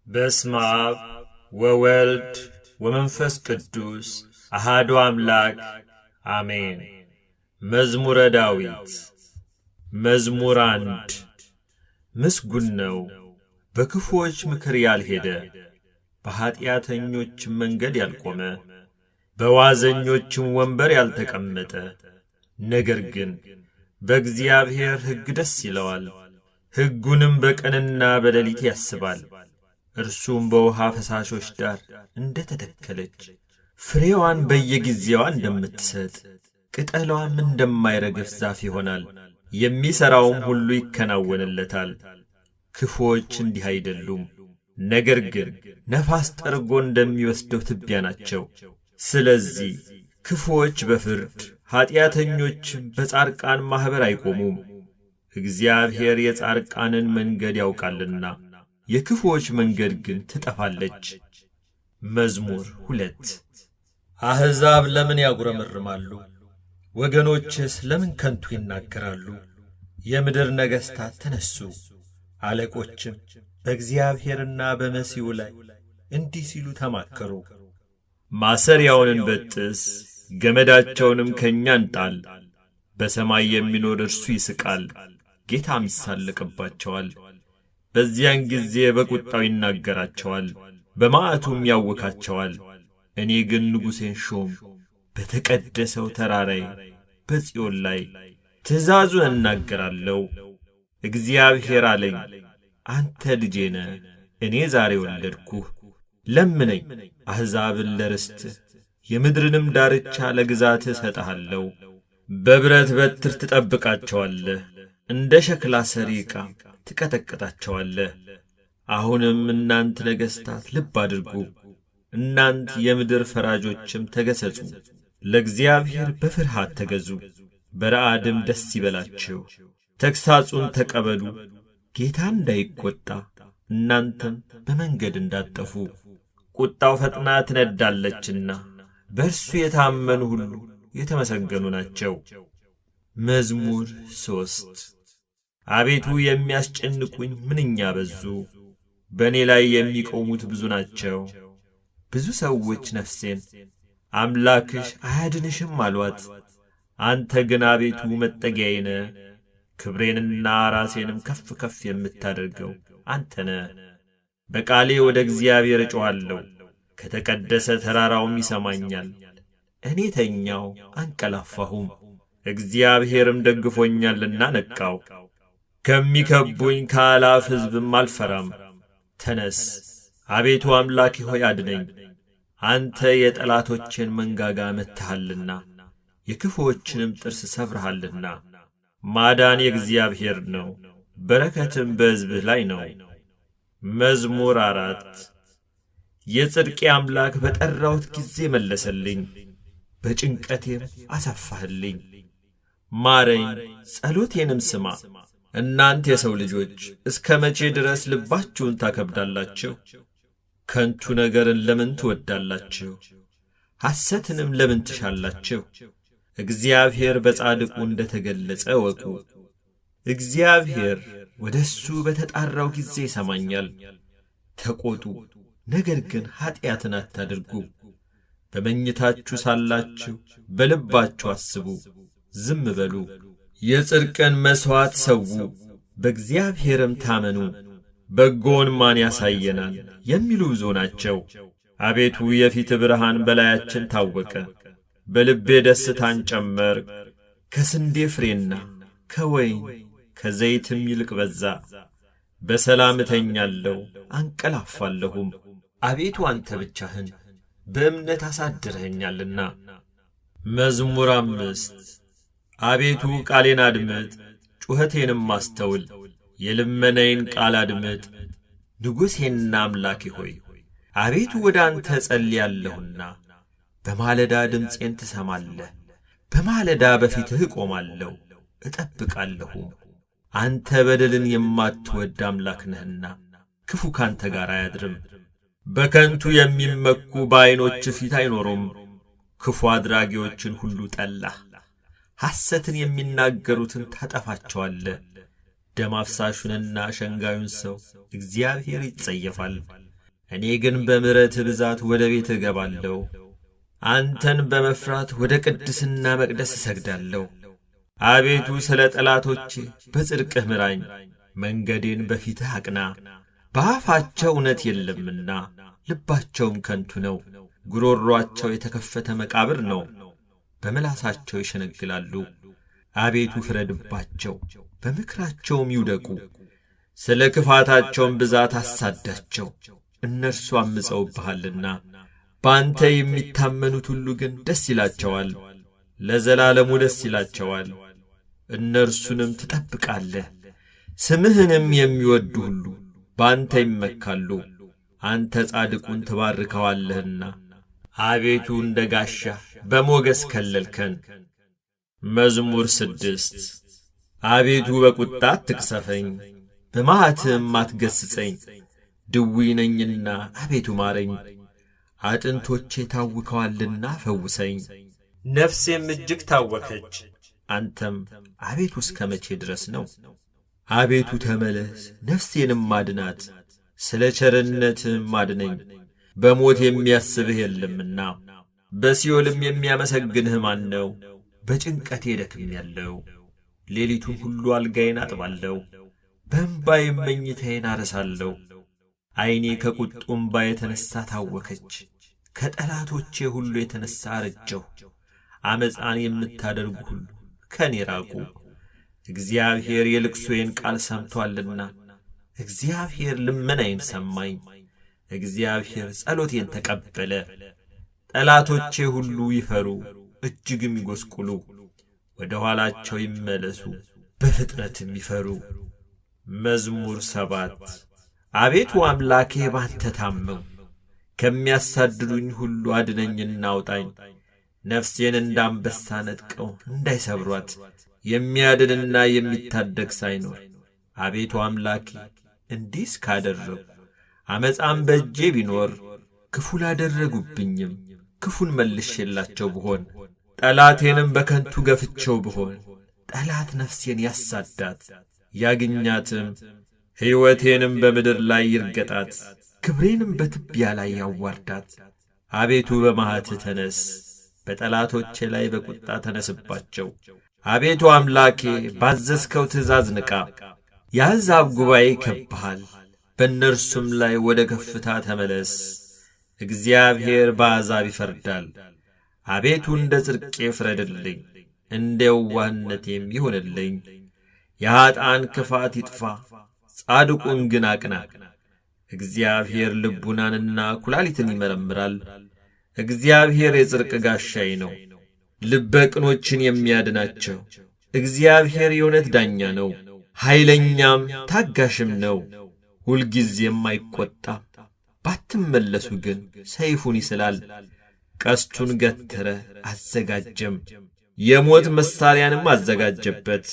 በስመ አብ ወወልድ ወመንፈስ ቅዱስ አሐዱ አምላክ አሜን። መዝሙረ ዳዊት መዝሙር 1 ምስጉን ነው በክፉዎች ምክር ያልሄደ፣ በኃጢአተኞችም መንገድ ያልቆመ፣ በዋዘኞችም ወንበር ያልተቀመጠ፣ ነገር ግን በእግዚአብሔር ሕግ ደስ ይለዋል፣ ሕጉንም በቀንና በሌሊት ያስባል። እርሱም በውሃ ፈሳሾች ዳር እንደ ተተከለች፣ ፍሬዋን በየጊዜዋ እንደምትሰጥ፣ ቅጠሏም እንደማይረግፍ ዛፍ ይሆናል። የሚሠራውም ሁሉ ይከናወንለታል። ክፉዎች እንዲህ አይደሉም፣ ነገር ግን ነፋስ ጠርጎ እንደሚወስደው ትቢያ ናቸው። ስለዚህ ክፉዎች በፍርድ ኃጢአተኞችም በጻድቃን ማኅበር አይቆሙም። እግዚአብሔር የጻድቃንን መንገድ ያውቃልና የክፉዎች መንገድ ግን ትጠፋለች። መዝሙር 2 አሕዛብ ለምን ያጉረመርማሉ? ወገኖችስ ለምን ከንቱ ይናገራሉ? የምድር ነገሥታት ተነሱ፣ አለቆችም በእግዚአብሔርና በመሲሑ ላይ እንዲህ ሲሉ ተማከሩ። ማሰሪያውን እንበጥስ፣ ገመዳቸውንም ከእኛ እንጣል። በሰማይ የሚኖር እርሱ ይስቃል፣ ጌታም ይሳለቅባቸዋል። በዚያን ጊዜ በቁጣው ይናገራቸዋል፣ በመዓቱም ያውካቸዋል። እኔ ግን ንጉሴን ሾም፣ በተቀደሰው ተራራዬ በጽዮን ላይ ትእዛዙን እናገራለሁ። እግዚአብሔር አለኝ፣ አንተ ልጄ ነህ፣ እኔ ዛሬ ወለድኩህ። ለምነኝ፣ አሕዛብን ለርስትህ፣ የምድርንም ዳርቻ ለግዛትህ እሰጥሃለሁ። በብረት በትር ትጠብቃቸዋለህ፣ እንደ ሸክላ ሠሪ ዕቃ ትቀጠቅጣቸዋለህ። አሁንም እናንት ነገሥታት ልብ አድርጉ፣ እናንት የምድር ፈራጆችም ተገሠጹ። ለእግዚአብሔር በፍርሃት ተገዙ፣ በረዓድም ደስ ይበላችሁ። ተግሣጹን ተቀበሉ፣ ጌታ እንዳይቈጣ፣ እናንተም በመንገድ እንዳትጠፉ። ቁጣው ፈጥና ትነዳለችና በእርሱ የታመኑ ሁሉ የተመሰገኑ ናቸው። መዝሙር 3 አቤቱ የሚያስጨንቁኝ ምንኛ በዙ! በእኔ ላይ የሚቆሙት ብዙ ናቸው። ብዙ ሰዎች ነፍሴን አምላክሽ አያድንሽም አሏት። አንተ ግን አቤቱ መጠጊያዬ ነህ፣ ክብሬንና ራሴንም ከፍ ከፍ የምታደርገው አንተ ነህ። በቃሌ ወደ እግዚአብሔር እጮኻለሁ፣ ከተቀደሰ ተራራውም ይሰማኛል። እኔ ተኛው አንቀላፋሁም፣ እግዚአብሔርም ደግፎኛልና ነቃው። ከሚከቡኝ ከአላፍ ሕዝብም አልፈራም። ተነስ አቤቱ አምላኬ ሆይ አድነኝ። አንተ የጠላቶቼን መንጋጋ መትሃልና የክፉዎችንም ጥርስ ሰብረሃልና። ማዳን የእግዚአብሔር ነው፣ በረከትም በሕዝብህ ላይ ነው። መዝሙር 4 የጽድቄ አምላክ በጠራሁት ጊዜ መለሰልኝ፣ በጭንቀቴም አሰፋህልኝ። ማረኝ፣ ጸሎቴንም ስማ። እናንተ የሰው ልጆች እስከ መቼ ድረስ ልባችሁን ታከብዳላችሁ? ከንቱ ነገርን ለምን ትወዳላችሁ? ሐሰትንም ለምን ትሻላችሁ? እግዚአብሔር በጻድቁ እንደ ተገለጸ እወቁ። እግዚአብሔር ወደ እሱ በተጣራው ጊዜ ይሰማኛል። ተቈጡ፣ ነገር ግን ኀጢአትን አታድርጉ። በመኝታችሁ ሳላችሁ በልባችሁ አስቡ፣ ዝም በሉ። የጽድቅን መሥዋዕት ሰዉ፣ በእግዚአብሔርም ታመኑ። በጎውን ማን ያሳየናል የሚሉ ብዙ ናቸው። አቤቱ የፊትህ ብርሃን በላያችን ታወቀ። በልቤ ደስታን ጨመር፣ ከስንዴ ፍሬና ከወይን ከዘይትም ይልቅ በዛ። በሰላም እተኛለሁ አንቀላፋለሁም። አቤቱ አንተ ብቻህን በእምነት አሳድረኸኛልና። መዝሙር 5 አቤቱ ቃሌን አድምጥ፣ ጩኸቴንም አስተውል። የልመናዬን ቃል አድምጥ፣ ንጉሴና አምላኬ ሆይ። አቤቱ ወደ አንተ እጸልያለሁና በማለዳ ድምፄን ትሰማለህ። በማለዳ በፊትህ እቆማለሁ እጠብቃለሁም። አንተ በደልን የማትወድ አምላክ ነህና ክፉ ካንተ ጋር አያድርም። በከንቱ የሚመኩ በዐይኖች ፊት አይኖሩም። ክፉ አድራጊዎችን ሁሉ ጠላህ። ሐሰትን የሚናገሩትን ታጠፋቸዋለህ። ደም አፍሳሹንና ሸንጋዩን ሰው እግዚአብሔር ይጸየፋል። እኔ ግን በምሕረትህ ብዛት ወደ ቤትህ እገባለሁ። አንተን በመፍራት ወደ ቅድስና መቅደስ እሰግዳለሁ። አቤቱ ስለ ጠላቶቼ በጽድቅህ ምራኝ፣ መንገዴን በፊትህ አቅና። በአፋቸው እውነት የለምና ልባቸውም ከንቱ ነው። ጉሮሮአቸው የተከፈተ መቃብር ነው፣ በምላሳቸው ይሸነግላሉ። አቤቱ ፍረድባቸው፣ በምክራቸውም ይውደቁ። ስለ ክፋታቸውም ብዛት አሳዳቸው፣ እነርሱ አምፀውብሃልና። በአንተ የሚታመኑት ሁሉ ግን ደስ ይላቸዋል፣ ለዘላለሙ ደስ ይላቸዋል። እነርሱንም ትጠብቃለህ፣ ስምህንም የሚወዱ ሁሉ በአንተ ይመካሉ። አንተ ጻድቁን ትባርከዋለህና። አቤቱ እንደ ጋሻ በሞገስ ከለልከን። መዝሙር 6 አቤቱ በቁጣ አትቅሰፈኝ፣ በመዓትህም አትገሥጸኝ። ድውይ ነኝና አቤቱ ማረኝ፣ አጥንቶቼ ታውከዋልና ፈውሰኝ። ነፍሴም እጅግ ታወከች። አንተም አቤቱ እስከ መቼ ድረስ ነው? አቤቱ ተመለስ፣ ነፍሴንም አድናት፣ ስለ ቸርነትህም አድነኝ። በሞት የሚያስብህ የለምና በሲኦልም የሚያመሰግንህ ማን ነው? በጭንቀቴ ደክሜአለሁ፣ ሌሊቱን ሁሉ አልጋዬን አጥባለሁ፣ በእንባዬም መኝታዬን አረሳለሁ። ዐይኔ ከቁጡ እምባ የተነሣ ታወከች፣ ከጠላቶቼ ሁሉ የተነሣ አረጀሁ። ዓመፃን የምታደርጉ ሁሉ ከእኔ ራቁ። እግዚአብሔር የልቅሶዬን ቃል ሰምቶአልና፣ እግዚአብሔር ልመናዬን ሰማኝ። እግዚአብሔር ጸሎቴን ተቀበለ። ጠላቶቼ ሁሉ ይፈሩ፣ እጅግም ይጐስቁሉ፣ ወደ ኋላቸው ይመለሱ፣ በፍጥነትም ይፈሩ። መዝሙር 7 አቤቱ አምላኬ ባንተ ታመንሁ፣ ከሚያሳድዱኝ ሁሉ አድነኝና አውጣኝ። ነፍሴን እንደ አንበሳ ነጥቀው እንዳይሰብሯት፣ የሚያድንና የሚታደግ ሳይኖር። አቤቱ አምላኬ እንዲህስ ካደረግሁ፣ ዓመፃም በእጄ ቢኖር፣ ክፉ ላደረጉብኝም ክፉን መልሼላቸው ብሆን፣ ጠላቴንም በከንቱ ገፍቼው ብሆን፣ ጠላት ነፍሴን ያሳዳት ያግኛትም፣ ሕይወቴንም በምድር ላይ ይርገጣት፣ ክብሬንም በትቢያ ላይ ያዋርዳት። አቤቱ በመዓትህ ተነስ፣ በጠላቶቼ ላይ በቁጣ ተነስባቸው። አቤቱ አምላኬ ባዘዝከው ትእዛዝ ንቃ። የአሕዛብ ጉባኤ ይከብብሃል፣ በእነርሱም ላይ ወደ ከፍታ ተመለስ። እግዚአብሔር በአሕዛብ ይፈርዳል። አቤቱ እንደ ጽድቄ ፍረድልኝ፣ እንደ የዋህነቴም ይሁንልኝ። የኀጥኣን ክፋት ይጥፋ፣ ጻድቁን ግን አቅና። እግዚአብሔር ልቡናንና ኵላሊትን ይመረምራል። እግዚአብሔር የጽድቅ ጋሻዬ ነው፣ ልበ ቅኖችን የሚያድናቸው። እግዚአብሔር የእውነት ዳኛ ነው፣ ኃይለኛም ታጋሽም ነው። ሁልጊዜም አይቈጣም፣ ባትመለሱ ግን ሰይፉን ይስላል። ቀስቱን ገተረ አዘጋጀም፣ የሞት መሣሪያንም አዘጋጀበት።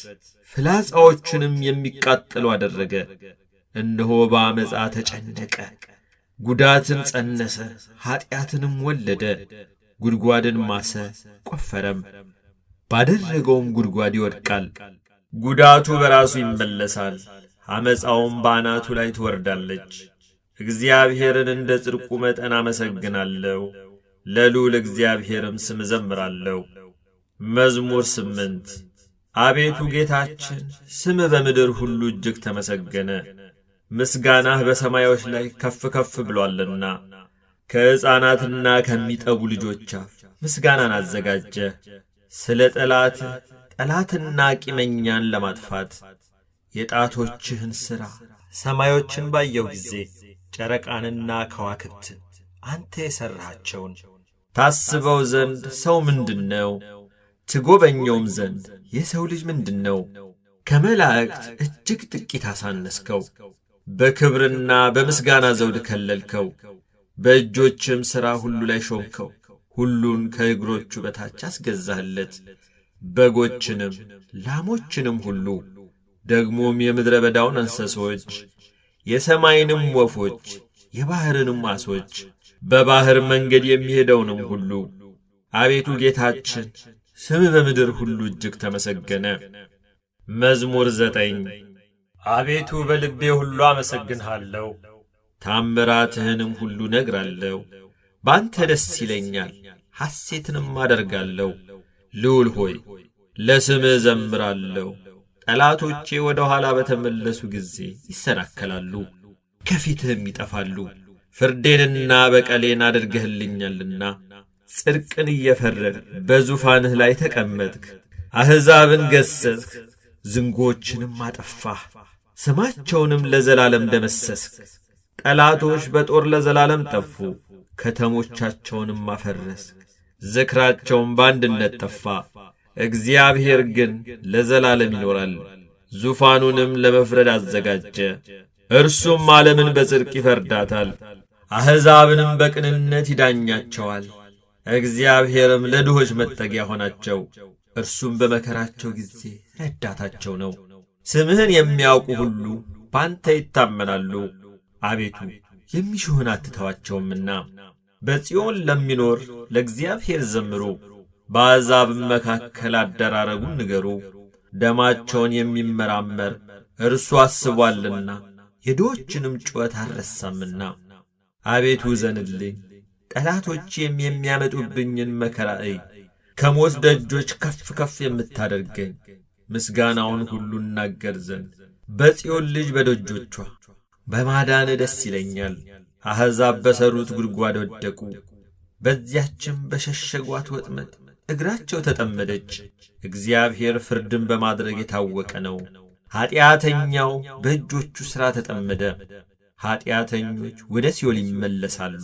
ፍላጻዎቹንም የሚቃጠሉ አደረገ። እነሆ በዓመፃ ተጨነቀ፣ ጉዳትን ጸነሰ፣ ኀጢአትንም ወለደ። ጉድጓድን ማሰ ቈፈረም፣ ባደረገውም ጉድጓድ ይወድቃል። ጉዳቱ በራሱ ይመለሳል፣ ዓመፃውም በአናቱ ላይ ትወርዳለች። እግዚአብሔርን እንደ ጽድቁ መጠን አመሰግናለሁ፣ ለልዑል እግዚአብሔርም ስም እዘምራለሁ። መዝሙር 8 አቤቱ ጌታችን ስምህ በምድር ሁሉ እጅግ ተመሰገነ። ምስጋናህ በሰማዮች ላይ ከፍ ከፍ ብሎአልና። ከሕፃናትና ከሚጠቡ ልጆች አፍ ምስጋናን አዘጋጀ። ስለ ጠላትና ቂመኛን ለማጥፋት የጣቶችህን ሥራ ሰማዮችን ባየሁ ጊዜ ጨረቃንና ከዋክብትን አንተ የሠራሃቸውን ታስበው ዘንድ ሰው ምንድነው? ትጐበኘውም ዘንድ የሰው ልጅ ምንድነው? ከመላእክት እጅግ ጥቂት አሳነስከው፣ በክብርና በምስጋና ዘውድ ከለልከው። በእጆችም ሥራ ሁሉ ላይ ሾምከው፣ ሁሉን ከእግሮቹ በታች አስገዛህለት። በጎችንም ላሞችንም ሁሉ ደግሞም የምድረ በዳውን እንስሶች፣ የሰማይንም ወፎች፣ የባሕርንም ዓሦች፣ በባሕር መንገድ የሚሄደውንም ሁሉ። አቤቱ ጌታችን ስምህ በምድር ሁሉ እጅግ ተመሰገነ። መዝሙር 9 አቤቱ በልቤ ሁሉ አመሰግንሃለሁ፣ ታምራትህንም ሁሉ ነግራለሁ። ባንተ ደስ ይለኛል፣ ሐሴትንም አደርጋለሁ። ልዑል ሆይ ለስምህ ዘምራለሁ። ጠላቶቼ ወደ ኋላ በተመለሱ ጊዜ ይሰናከላሉ፣ ከፊትህም ይጠፋሉ። ፍርዴንና በቀሌን አድርገህልኛልና ጽድቅን እየፈረድ በዙፋንህ ላይ ተቀመጥክ። አሕዛብን ገሠጽክ፣ ዝንጎችንም አጠፋህ፣ ስማቸውንም ለዘላለም ደመሰስክ። ጠላቶች በጦር ለዘላለም ጠፉ፣ ከተሞቻቸውንም አፈረስክ። ዝክራቸውም በአንድነት ጠፋ። እግዚአብሔር ግን ለዘላለም ይኖራል፣ ዙፋኑንም ለመፍረድ አዘጋጀ። እርሱም ዓለምን በጽድቅ ይፈርዳታል፣ አሕዛብንም በቅንነት ይዳኛቸዋል። እግዚአብሔርም ለድሆች መጠጊያ ሆናቸው፣ እርሱም በመከራቸው ጊዜ ረዳታቸው ነው። ስምህን የሚያውቁ ሁሉ ባንተ ይታመናሉ። አቤቱ የሚሹህን አትተዋቸውምና። በጽዮን ለሚኖር ለእግዚአብሔር ዘምሩ፣ በአሕዛብም መካከል አደራረጉን ንገሩ። ደማቸውን የሚመራመር እርሱ አስቧልና የድሆችንም ጩኸት አልረሳምና። አቤቱ ዘንልኝ፣ ጠላቶቼም የሚያመጡብኝን መከራ እይ። ከሞት ደጆች ከፍ ከፍ የምታደርገኝ ምስጋናውን ሁሉ እናገር ዘንድ በጽዮን ልጅ በደጆቿ በማዳን ደስ ይለኛል። አሕዛብ በሠሩት ጉድጓድ ወደቁ፣ በዚያችም በሸሸጓት ወጥመድ እግራቸው ተጠመደች። እግዚአብሔር ፍርድን በማድረግ የታወቀ ነው። ኀጢአተኛው በእጆቹ ሥራ ተጠመደ። ኀጢአተኞች ወደ ሲኦል ይመለሳሉ።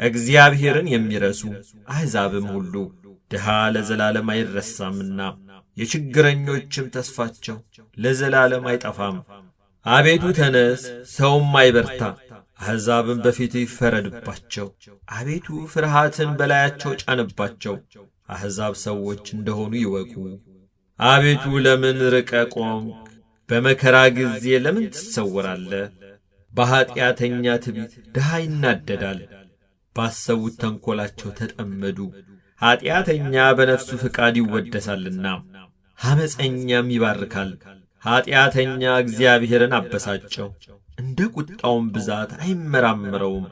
እግዚአብሔርን የሚረሱ አሕዛብም ሁሉ ድሃ ለዘላለም አይረሳምና የችግረኞችም ተስፋቸው ለዘላለም አይጠፋም። አቤቱ ተነስ፣ ሰውም አይበርታ፣ አሕዛብም በፊትህ ይፈረድባቸው። አቤቱ ፍርሃትን በላያቸው ጫንባቸው፣ አሕዛብ ሰዎች እንደሆኑ ይወቁ። አቤቱ ለምን ርቀ ቆምክ? በመከራ ጊዜ ለምን ትሰወራለህ? በኀጢአተኛ ትዕቢት ድሃ ይናደዳል፣ ባሰቡት ተንኰላቸው ተጠመዱ። ኀጢአተኛ በነፍሱ ፍቃድ ይወደሳልና ሐመፀኛም ይባርካል። ኀጢአተኛ እግዚአብሔርን አበሳጨው፣ እንደ ቁጣውም ብዛት አይመራመረውም።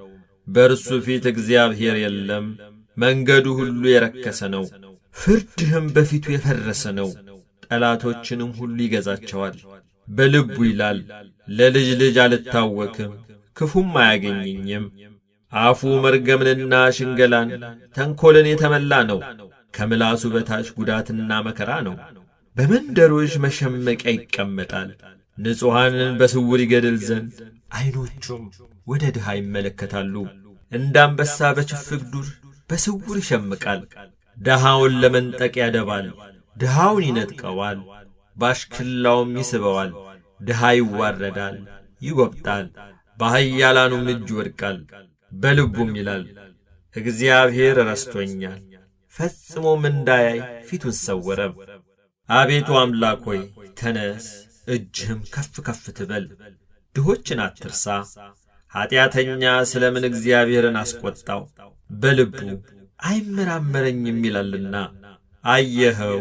በእርሱ ፊት እግዚአብሔር የለም። መንገዱ ሁሉ የረከሰ ነው፣ ፍርድህም በፊቱ የፈረሰ ነው። ጠላቶችንም ሁሉ ይገዛቸዋል። በልቡ ይላል፣ ለልጅ ልጅ አልታወክም፣ ክፉም አያገኘኝም። አፉ መርገምንና ሽንገላን ተንኰልን የተመላ ነው። ከምላሱ በታች ጉዳትና መከራ ነው። በመንደሮች መሸመቂያ ይቀመጣል። ንጹሐንን በስውር ይገድል ዘንድ ዐይኖቹም ወደ ድሃ ይመለከታሉ። እንደ አንበሳ በችፍግ ዱር በስውር ይሸምቃል። ድሃውን ለመንጠቅ ያደባል፣ ድሃውን ይነጥቀዋል፣ ባሽክላውም ይስበዋል። ድሃ ይዋረዳል፣ ይጐብጣል፣ በኃያላኑም እጅ ይወድቃል። በልቡም ይላል፣ እግዚአብሔር ረስቶኛል፣ ፈጽሞም እንዳያይ ፊቱን ሰወረ። አቤቱ አምላክ ሆይ ተነስ፣ እጅህም ከፍ ከፍ ትበል። ድሆችን አትርሳ። ኀጢአተኛ ስለ ምን እግዚአብሔርን አስቈጣው? በልቡ አይመራመረኝም ይላልና። አየኸው፣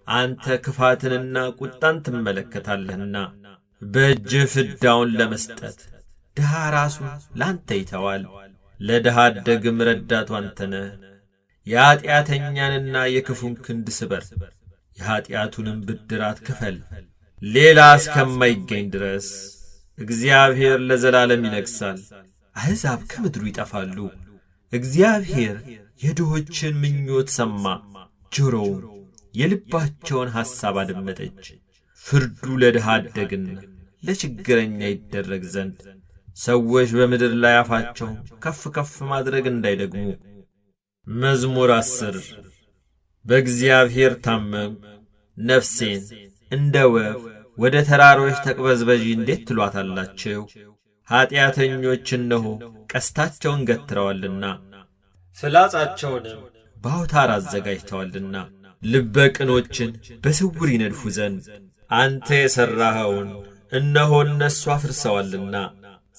አንተ ክፋትንና ቁጣን ትመለከታለህና በእጅህ ፍዳውን ለመስጠት ድሃ ራሱን ላንተ ይተዋል። ለድሃ አደግም ረዳቱ አንተ ነህ። የኀጢአተኛንና የክፉን ክንድ ስበር፣ የኀጢአቱንም ብድራት ክፈል፣ ሌላ እስከማይገኝ ድረስ። እግዚአብሔር ለዘላለም ይነግሣል፣ አሕዛብ ከምድሩ ይጠፋሉ። እግዚአብሔር የድሆችን ምኞት ሰማ፣ ጆሮውም የልባቸውን ሐሳብ አደመጠች። ፍርዱ ለድሃ አደግና ለችግረኛ ይደረግ ዘንድ ሰዎች በምድር ላይ አፋቸውን ከፍ ከፍ ማድረግ እንዳይደግሙ። መዝሙር 10 በእግዚአብሔር ታመንኩ፣ ነፍሴን እንደ ወፍ ወደ ተራሮች ተቅበዝበዢ እንዴት ትሏታላችሁ? ኀጢአተኞች እነሆ ቀስታቸውን ገትረዋልና ፍላጻቸውንም በአውታር አዘጋጅተዋልና ልበ ቅኖችን በስውር ይነድፉ ዘንድ አንተ የሠራኸውን እነሆ እነሱ አፍርሰዋልና።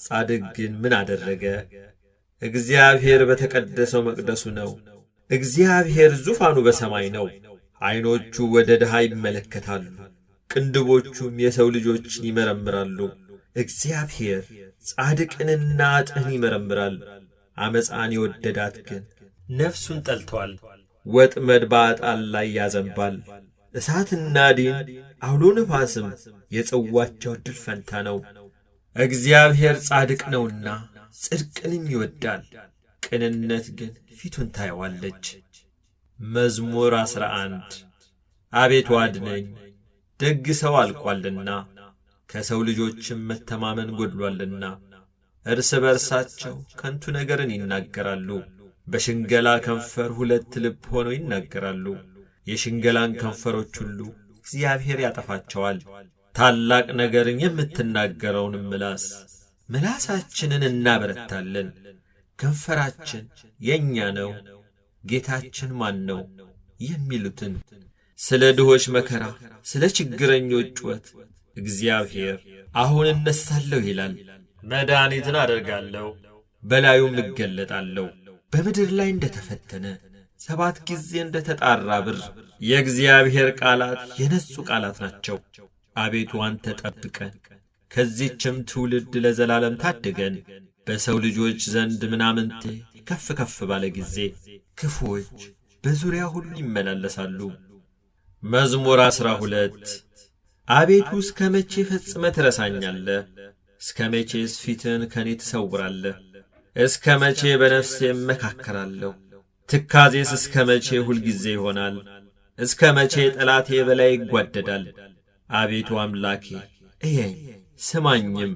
ጻድቅ ግን ምን አደረገ? እግዚአብሔር በተቀደሰው መቅደሱ ነው። እግዚአብሔር ዙፋኑ በሰማይ ነው። ዐይኖቹ ወደ ድሃ ይመለከታሉ፣ ቅንድቦቹም የሰው ልጆችን ይመረምራሉ። እግዚአብሔር ጻድቅንና አጥህን ይመረምራል። ዓመፃን የወደዳት ግን ነፍሱን ጠልቶአል። ወጥመድ በአጣን ላይ ያዘንባል። እሳትና ዲን አውሎ ነፋስም የጽዋቸው ዕድል ፈንታ ነው። እግዚአብሔር ጻድቅ ነውና ጽድቅንም ይወዳል፣ ቅንነት ግን ፊቱን ታየዋለች። መዝሙር 11 አቤቱ አድነኝ፣ ደግ ሰው አልቋልና ከሰው ልጆችም መተማመን ጎድሏልና። እርስ በርሳቸው ከንቱ ነገርን ይናገራሉ፣ በሽንገላ ከንፈር ሁለት ልብ ሆነው ይናገራሉ። የሽንገላን ከንፈሮች ሁሉ እግዚአብሔር ያጠፋቸዋል። ታላቅ ነገርን የምትናገረውንም ምላሳችንን እናበረታለን። ከንፈራችን የእኛ ነው፣ ጌታችን ማን ነው የሚሉትን ስለ ድሆች መከራ፣ ስለ ችግረኞች ጩኸት እግዚአብሔር አሁን እነሳለሁ ይላል። መድኃኒትን አደርጋለሁ፣ በላዩም እገለጣለሁ። በምድር ላይ እንደ ተፈተነ 7 ጊዜ እንደ ተጣራ ብር የእግዚአብሔር ቃላት የነጹ ቃላት ናቸው። አቤቱ አንተ ጠብቀን፣ ከዚህችም ትውልድ ለዘላለም ታድገን። በሰው ልጆች ዘንድ ምናምንቴ ከፍ ከፍ ባለ ጊዜ ክፉዎች በዙሪያ ሁሉ ይመላለሳሉ። መዝሙር 12 አቤቱ እስከ መቼ ፈጽመ ትረሳኛለህ? እስከ መቼስ ፊትህን ከኔ ትሰውራለህ? እስከ መቼ በነፍሴ እመካከራለሁ? ትካዜስ እስከ መቼ ሁልጊዜ ይሆናል? እስከ መቼ ጠላቴ በላይ ይጓደዳል? አቤቱ አምላኬ እየኝ ስማኝም፣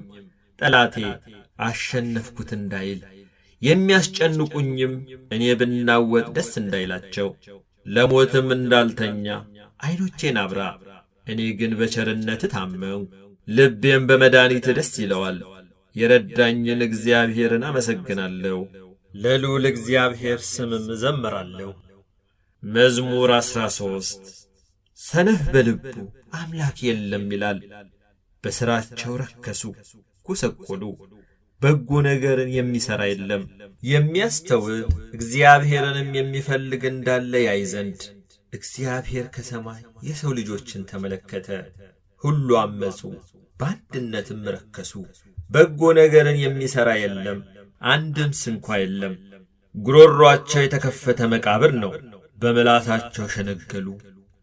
ጠላቴ አሸነፍኩት እንዳይል፣ የሚያስጨንቁኝም እኔ ብናወጥ ደስ እንዳይላቸው። ለሞትም እንዳልተኛ ዐይኖቼን አብራ፣ እኔ ግን በቸርነትህ ታመንሁ። ልቤም በመድኃኒትህ ደስ ይለዋል። የረዳኝን እግዚአብሔርን አመሰግናለሁ፣ ለልዑል እግዚአብሔር ስምም እዘምራለሁ። መዝሙር 13 ሰነፍ በልቡ አምላክ የለም ይላል። በሥራቸው ረከሱ ጐሰቈሉ፣ በጎ ነገርን የሚሠራ የለም። የሚያስተውል እግዚአብሔርንም የሚፈልግ እንዳለ ያይ ዘንድ እግዚአብሔር ከሰማይ የሰው ልጆችን ተመለከተ። ሁሉ አመፁ፣ በአንድነትም ረከሱ። በጎ ነገርን የሚሠራ የለም፣ አንድም ስንኳ የለም። ጉሮሮአቸው የተከፈተ መቃብር ነው፣ በምላሳቸው ሸነገሉ።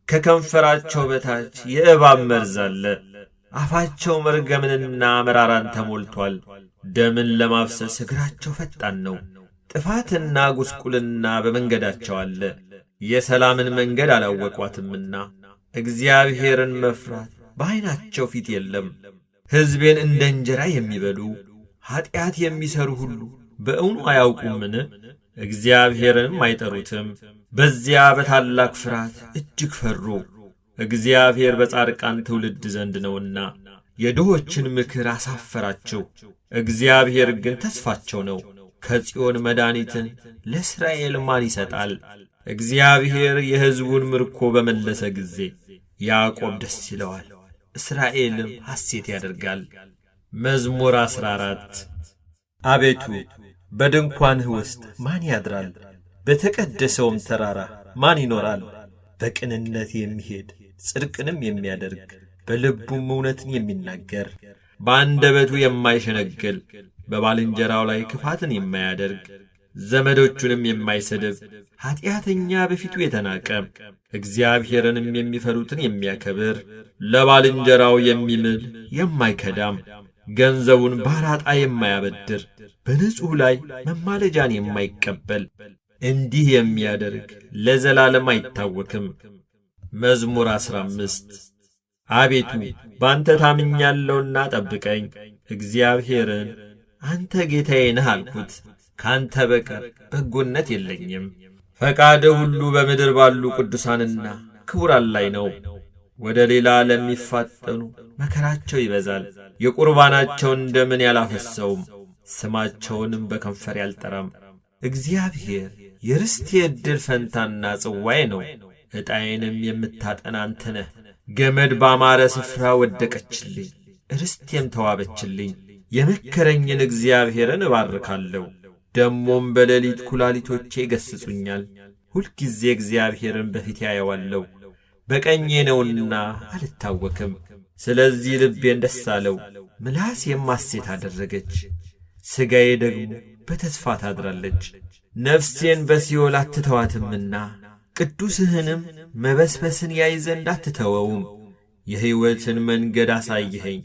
ከከንፈራቸው በታች የእባብ መርዝ አለ። አፋቸው መርገምንና መራራን ተሞልቶአል። ደምን ለማፍሰስ እግራቸው ፈጣን ነው። ጥፋትና ጉስቁልና በመንገዳቸው አለ። የሰላምን መንገድ አላወቋትምና እግዚአብሔርን መፍራት በዐይናቸው ፊት የለም። ሕዝቤን እንደ እንጀራ የሚበሉ ኀጢአት የሚሠሩ ሁሉ በእውኑ አያውቁምን? እግዚአብሔርንም አይጠሩትም። በዚያ በታላቅ ፍርሃት እጅግ ፈሩ። እግዚአብሔር በጻድቃን ትውልድ ዘንድ ነውና የድሆችን ምክር አሳፈራቸው። እግዚአብሔር ግን ተስፋቸው ነው። ከጽዮን መድኃኒትን ለእስራኤል ማን ይሰጣል? እግዚአብሔር የሕዝቡን ምርኮ በመለሰ ጊዜ ያዕቆብ ደስ ይለዋል፣ እስራኤልም ሐሴት ያደርጋል። መዝሙር 14 አቤቱ በድንኳንህ ውስጥ ማን ያድራል? በተቀደሰውም ተራራ ማን ይኖራል? በቅንነት የሚሄድ ጽድቅንም የሚያደርግ በልቡም እውነትን የሚናገር በአንደበቱ የማይሸነግል በባልንጀራው ላይ ክፋትን የማያደርግ ዘመዶቹንም የማይሰድብ ኀጢአተኛ በፊቱ የተናቀ እግዚአብሔርንም የሚፈሩትን የሚያከብር ለባልንጀራው የሚምል የማይከዳም ገንዘቡን ባራጣ የማያበድር በንጹሕ ላይ መማለጃን የማይቀበል እንዲህ የሚያደርግ ለዘላለም አይታወክም። መዝሙር 15 አቤቱ ባንተ ታምኛለሁና ጠብቀኝ። እግዚአብሔርን አንተ ጌታዬ ነህ አልኩት። ካንተ በቀር በጎነት የለኝም። ፈቃድህ ሁሉ በምድር ባሉ ቅዱሳንና ክቡራን ላይ ነው። ወደ ሌላ ለሚፋጠኑ መከራቸው ይበዛል። የቁርባናቸውን ደምን ያላፈሰውም፣ ስማቸውንም በከንፈር ያልጠራም። እግዚአብሔር የርስቴ ዕድል ፈንታና ጽዋዬ ነው። ዕጣዬንም የምታጠና አንተ ነህ። ገመድ ባማረ ስፍራ ወደቀችልኝ፣ ርስቴም ተዋበችልኝ። የመከረኝን እግዚአብሔርን እባርካለሁ። ደሞም በሌሊት ኩላሊቶቼ ይገሥጹኛል። ሁልጊዜ እግዚአብሔርን በፊቴ አየዋለሁ። በቀኜ ነውና አልታወክም። ስለዚህ ልቤን ደስ አለው፣ ምላሴም ሐሴት አደረገች። ሥጋዬ ደግሞ በተስፋ ታድራለች። ነፍሴን በሲኦል አትተዋትምና ቅዱስህንም መበስበስን ያይ ዘንድ አትተወውም። የሕይወትን መንገድ አሳይኸኝ፣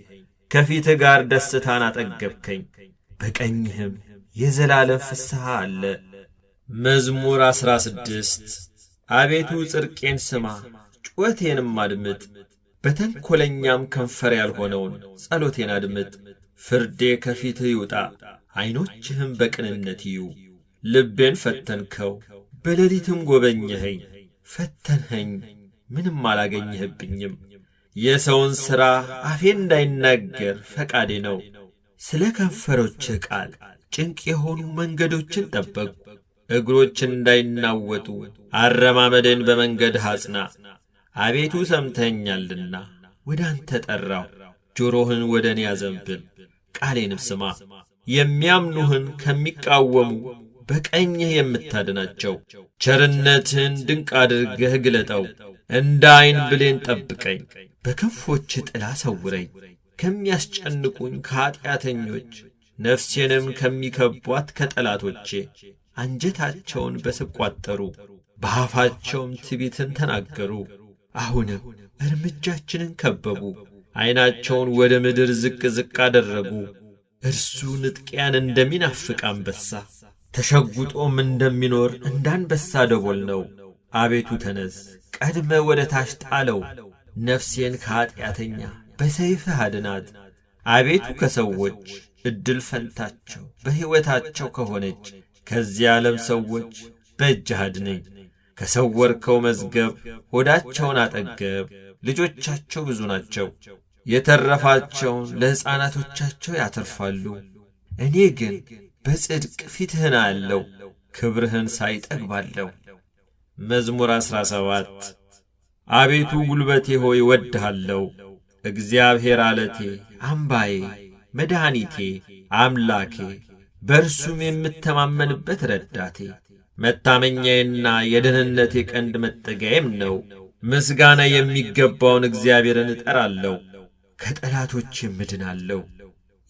ከፊትህ ጋር ደስታን አጠገብከኝ፣ በቀኝህም የዘላለም ፍስሐ አለ። መዝሙር 16 አቤቱ ጽድቄን ስማ፣ ጩኸቴንም አድምጥ፣ በተንኰለኛም ከንፈር ያልሆነውን ጸሎቴን አድምጥ። ፍርዴ ከፊትህ ይውጣ፣ ዐይኖችህም በቅንነት ይዩ። ልቤን ፈተንከው፣ በሌሊትም ጐበኘኸኝ። ፈተንኸኝ፣ ምንም አላገኘህብኝም። የሰውን ሥራ አፌ እንዳይናገር ፈቃዴ ነው። ስለ ከንፈሮችህ ቃል ጭንቅ የሆኑ መንገዶችን ጠበቅሁ። እግሮች እንዳይናወጡ አረማመዴን በመንገድህ አጽና። አቤቱ ሰምተኸኛልና ወደ አንተ ጠራሁ። ጆሮህን ወደ እኔ አዘንብል፣ ቃሌንም ስማ። የሚያምኑህን ከሚቃወሙ በቀኝህ የምታድናቸው ቸርነትህን ድንቅ አድርገህ ግለጠው። እንደ ዐይን ብሌን ጠብቀኝ፣ በክንፎችህ ጥላ ሰውረኝ። ከሚያስጨንቁኝ ከኀጢአተኞች ነፍሴንም ከሚከቧት ከጠላቶቼ አንጀታቸውን በስብ ቋጠሩ፣ በአፋቸውም ትዕቢትን ተናገሩ። አሁንም እርምጃችንን ከበቡ፣ ዐይናቸውን ወደ ምድር ዝቅ ዝቅ አደረጉ። እርሱ ንጥቂያን እንደሚናፍቅ አንበሳ ተሸጕጦም እንደሚኖር እንዳንበሳ ደቦል ነው። አቤቱ ተነስ፣ ቀድመ ወደ ታች ጣለው። ነፍሴን ከኀጢአተኛ በሰይፍህ አድናት። አቤቱ ከሰዎች ዕድል ፈንታቸው በሕይወታቸው ከሆነች ከዚህ ዓለም ሰዎች በእጅህ አድነኝ። ከሰወርከው መዝገብ ሆዳቸውን አጠገብ። ልጆቻቸው ብዙ ናቸው፣ የተረፋቸውን ለሕፃናቶቻቸው ያተርፋሉ። እኔ ግን በጽድቅ ፊትህን አያለሁ፣ ክብርህን ሳይ እጠግባለሁ። መዝሙር 17 አቤቱ ጉልበቴ ሆይ እወድሃለሁ። እግዚአብሔር ዓለቴ፣ አምባዬ፣ መድኃኒቴ፣ አምላኬ፣ በእርሱም የምተማመንበት ረዳቴ፣ መታመኛዬና የደህንነቴ ቀንድ መጠጊያዬም ነው። ምስጋና የሚገባውን እግዚአብሔርን እጠራለሁ፣ ከጠላቶቼም እድናለሁ።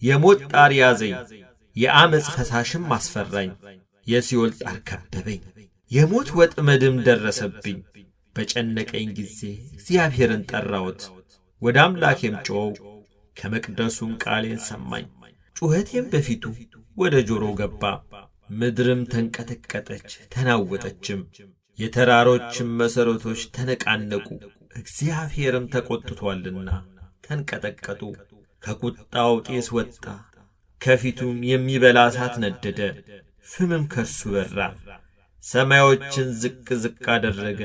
የሞት ጣር ያዘኝ፣ የዓመፅ ፈሳሽም አስፈራኝ። የሲኦል ጣር ከበበኝ፣ የሞት ወጥመድም ደረሰብኝ። በጨነቀኝ ጊዜ እግዚአብሔርን ጠራሁት፣ ወደ አምላኬም ጮኽሁ፣ ከመቅደሱም ቃሌን ሰማኝ። ጩኸቴም በፊቱ ወደ ጆሮው ገባ። ምድርም ተንቀጠቀጠች ተናወጠችም፣ የተራሮችም መሠረቶች ተነቃነቁ። እግዚአብሔርም ተቈጥቶአልና ተንቀጠቀጡ። ከቁጣው ጢስ ወጣ፣ ከፊቱም የሚበላ እሳት ነደደ፣ ፍምም ከእርሱ በራ። ሰማዮችን ዝቅ ዝቅ አደረገ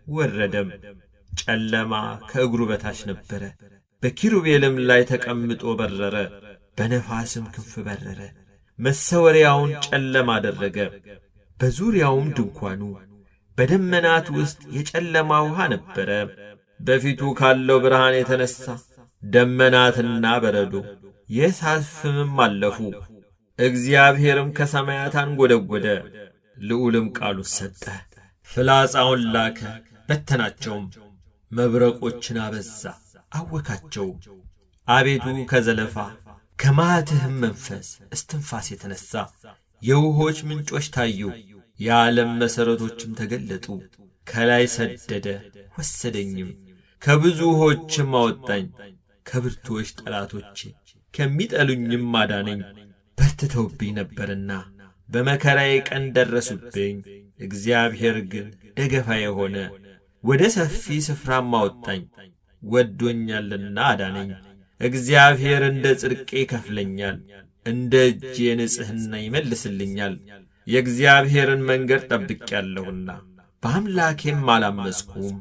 ወረደም። ጨለማ ከእግሩ በታች ነበረ። በኪሩቤልም ላይ ተቀምጦ በረረ፣ በነፋስም ክንፍ በረረ። መሰወሪያውን ጨለማ አደረገ፣ በዙሪያውም ድንኳኑ። በደመናት ውስጥ የጨለማ ውሃ ነበረ። በፊቱ ካለው ብርሃን የተነሣ ደመናትና በረዶ የእሳት ፍምም አለፉ። እግዚአብሔርም ከሰማያት አንጐደጐደ፣ ልዑልም ቃሉን ሰጠ። ፍላጻውን ላከ በተናቸውም፣ መብረቆችን አበዛ አወካቸውም። አቤቱ ከዘለፋ ከመዓትህም መንፈስ እስትንፋስ የተነሣ የውኆች ምንጮች ታዩ፣ የዓለም መሠረቶችም ተገለጡ። ከላይ ሰደደ ወሰደኝም፣ ከብዙ ውኆችም አወጣኝ። ከብርቱዎች ጠላቶቼ ከሚጠሉኝም አዳነኝ። በርትተውብኝ ነበርና በመከራዬ ቀን ደረሱብኝ። እግዚአብሔር ግን ደገፋዬ ሆነ፣ ወደ ሰፊ ስፍራም አወጣኝ። ወዶኛልና አዳነኝ። እግዚአብሔር እንደ ጽድቄ ይከፍለኛል፣ እንደ እጄ ንጽሕና ይመልስልኛል። የእግዚአብሔርን መንገድ ጠብቄአለሁና በአምላኬም አላመፅሁም።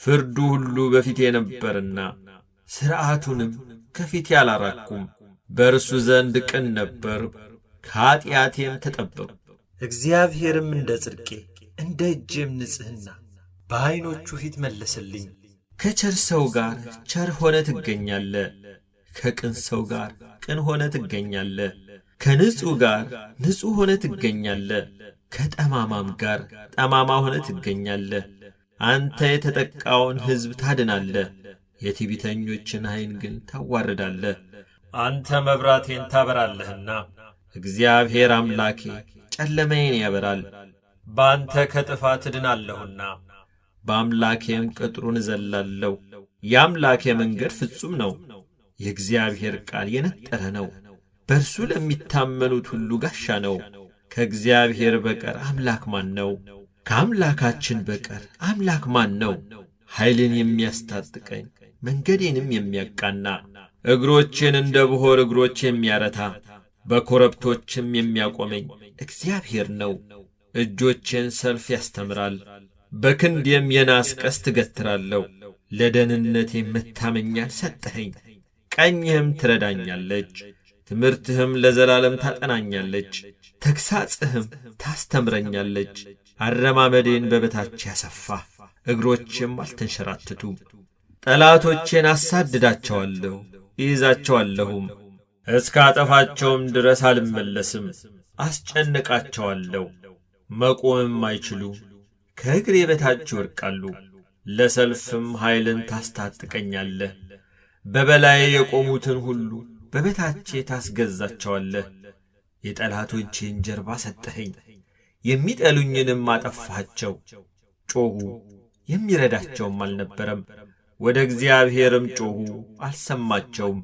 ፍርዱ ሁሉ በፊቴ ነበርና ሥርዓቱንም ከፊቴ አላራቅሁም። በእርሱ ዘንድ ቅን ነበርሁ፣ ከኀጢአቴም ተጠበቅሁ። እግዚአብሔርም እንደ ጽድቄ እንደ እጄም ንጽሕና በዐይኖቹ ፊት መለሰልኝ። ከቸር ሰው ጋር ቸር ሆነ ትገኛለ፣ ከቅን ሰው ጋር ቅን ሆነ ትገኛለ፣ ከንጹሕ ጋር ንጹሕ ሆነ ትገኛለ፣ ከጠማማም ጋር ጠማማ ሆነ ትገኛለ። አንተ የተጠቃውን ሕዝብ ታድናለ፣ የትዕቢተኞችን ዐይን ግን ታዋርዳለ። አንተ መብራቴን ታበራለህና እግዚአብሔር አምላኬ ጨለማዬን ያበራል። በአንተ ከጥፋት እድናለሁና በአምላኬም ቅጥሩን እዘላለሁ። የአምላኬ መንገድ ፍጹም ነው፣ የእግዚአብሔር ቃል የነጠረ ነው። በእርሱ ለሚታመኑት ሁሉ ጋሻ ነው። ከእግዚአብሔር በቀር አምላክ ማን ነው? ከአምላካችን በቀር አምላክ ማን ነው? ኃይልን የሚያስታጥቀኝ መንገዴንም የሚያቃና እግሮቼን እንደ ብሖር እግሮች የሚያረታ በኮረብቶችም የሚያቆመኝ እግዚአብሔር ነው። እጆቼን ሰልፍ ያስተምራል፣ በክንዴም የናስ ቀስት እገትራለሁ። ለደህንነቴም መታመኛን ሰጠኸኝ፣ ቀኝህም ትረዳኛለች። ትምህርትህም ለዘላለም ታጠናኛለች፣ ተግሣጽህም ታስተምረኛለች። አረማመዴን በበታች ያሰፋ፣ እግሮቼም አልተንሸራትቱም። ጠላቶቼን አሳድዳቸዋለሁ፣ እይዛቸዋለሁም፣ እስካጠፋቸውም ድረስ አልመለስም። አስጨንቃቸዋለሁ፣ መቆምም አይችሉም። ከእግሬ በታች ይወድቃሉ። ለሰልፍም ኃይልን ታስታጥቀኛለህ። በበላዬ የቆሙትን ሁሉ በበታቼ ታስገዛቸዋለህ። የጠላቶቼን ጀርባ ሰጠኸኝ፣ የሚጠሉኝንም አጠፋቸው። ጮኹ፣ የሚረዳቸውም አልነበረም። ወደ እግዚአብሔርም ጮኹ፣ አልሰማቸውም።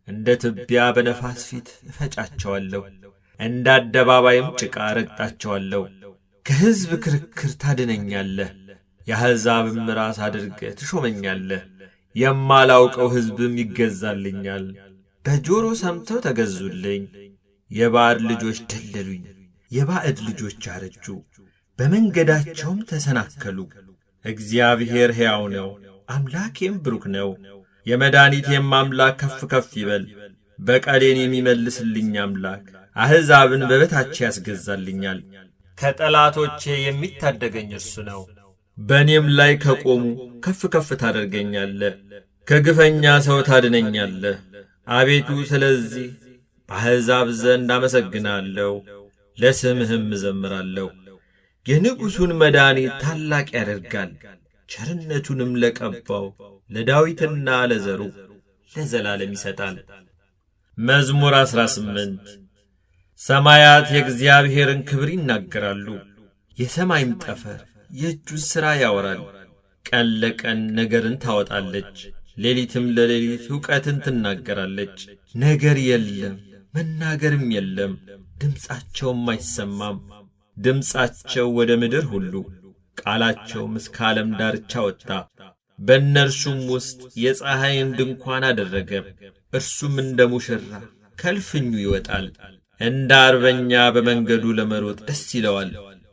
እንደ ትቢያ በነፋስ ፊት እፈጫቸዋለሁ፣ እንደ አደባባይም ጭቃ ረግጣቸዋለሁ። ከሕዝብ ክርክር ታድነኛለህ፣ የአሕዛብም ራስ አድርገህ ትሾመኛለህ። የማላውቀው ሕዝብም ይገዛልኛል። በጆሮ ሰምተው ተገዙልኝ። የባዕድ ልጆች ደለሉኝ፣ የባዕድ ልጆች አረጁ፣ በመንገዳቸውም ተሰናከሉ። እግዚአብሔር ሕያው ነው፣ አምላኬም ብሩክ ነው። የመድኃኒቴም አምላክ ከፍ ከፍ ይበል። በቀሌን የሚመልስልኝ አምላክ አሕዛብን በበታቼ ያስገዛልኛል። ከጠላቶቼ የሚታደገኝ እርሱ ነው። በእኔም ላይ ከቆሙ ከፍ ከፍ ታደርገኛለህ፣ ከግፈኛ ሰው ታድነኛለህ። አቤቱ ስለዚህ በአሕዛብ ዘንድ አመሰግናለሁ፣ ለስምህም እዘምራለሁ። የንጉሡን መድኃኒት ታላቅ ያደርጋል፣ ቸርነቱንም ለቀባው ለዳዊትና ለዘሩ ለዘላለም ይሰጣል። መዝሙር 18 ሰማያት የእግዚአብሔርን ክብር ይናገራሉ፣ የሰማይም ጠፈር የእጁን ሥራ ያወራል። ቀን ለቀን ነገርን ታወጣለች፣ ሌሊትም ለሌሊት ዕውቀትን ትናገራለች። ነገር የለም መናገርም የለም፣ ድምፃቸውም አይሰማም። ድምፃቸው ወደ ምድር ሁሉ፣ ቃላቸውም እስከ ዓለም ዳርቻ ወጣ። በእነርሱም ውስጥ የፀሐይን ድንኳን አደረገ። እርሱም እንደ ሙሽራ ከልፍኙ ይወጣል፣ እንደ አርበኛ በመንገዱ ለመሮጥ ደስ ይለዋል።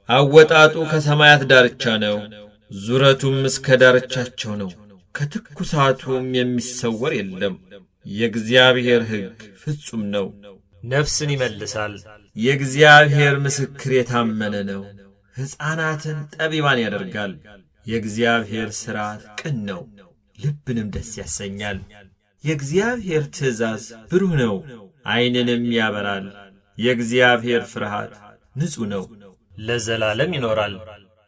አወጣጡ ከሰማያት ዳርቻ ነው፣ ዙረቱም እስከ ዳርቻቸው ነው። ከትኩሳቱም የሚሰወር የለም። የእግዚአብሔር ሕግ ፍጹም ነው፣ ነፍስን ይመልሳል። የእግዚአብሔር ምስክር የታመነ ነው፣ ሕፃናትን ጠቢባን ያደርጋል። የእግዚአብሔር ሥርዓት ቅን ነው፣ ልብንም ደስ ያሰኛል። የእግዚአብሔር ትእዛዝ ብሩህ ነው፣ ዐይንንም ያበራል። የእግዚአብሔር ፍርሃት ንጹሕ ነው፣ ለዘላለም ይኖራል።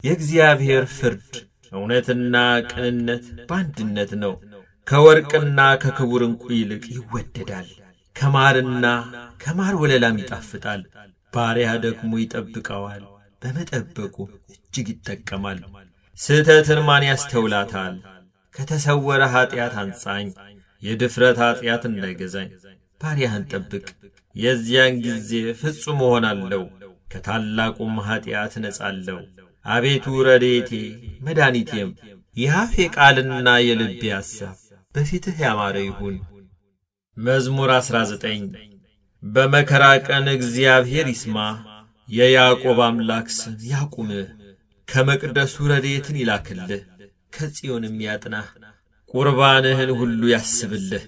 የእግዚአብሔር ፍርድ እውነትና ቅንነት በአንድነት ነው። ከወርቅና ከክቡር ዕንቁ ይልቅ ይወደዳል። ከማርና ከማር ወለላም ይጣፍጣል። ባሪያ ደግሞ ይጠብቀዋል፣ በመጠበቁ እጅግ ይጠቀማል። ስህተትን ማን ያስተውላታል? ከተሰወረ ኀጢአት አንጻኝ፣ የድፍረት ኀጢአት እንዳይገዛኝ። ባሪያህን ጠብቅ፣ የዚያን ጊዜ ፍጹም እሆናለሁ፣ ከታላቁም ኀጢአት እነጻለሁ። አቤቱ ረድኤቴ መድኃኒቴም፣ የአፌ ቃልና የልቤ ሐሳብ በፊትህ ያማረ ይሁን። መዝሙር 19 በመከራ ቀን እግዚአብሔር ይስማ፣ የያዕቆብ አምላክ ስም ያቁምህ። ከመቅደሱ ረድኤትን ይላክልህ፣ ከጽዮንም ያጥናህ። ቁርባንህን ሁሉ ያስብልህ፣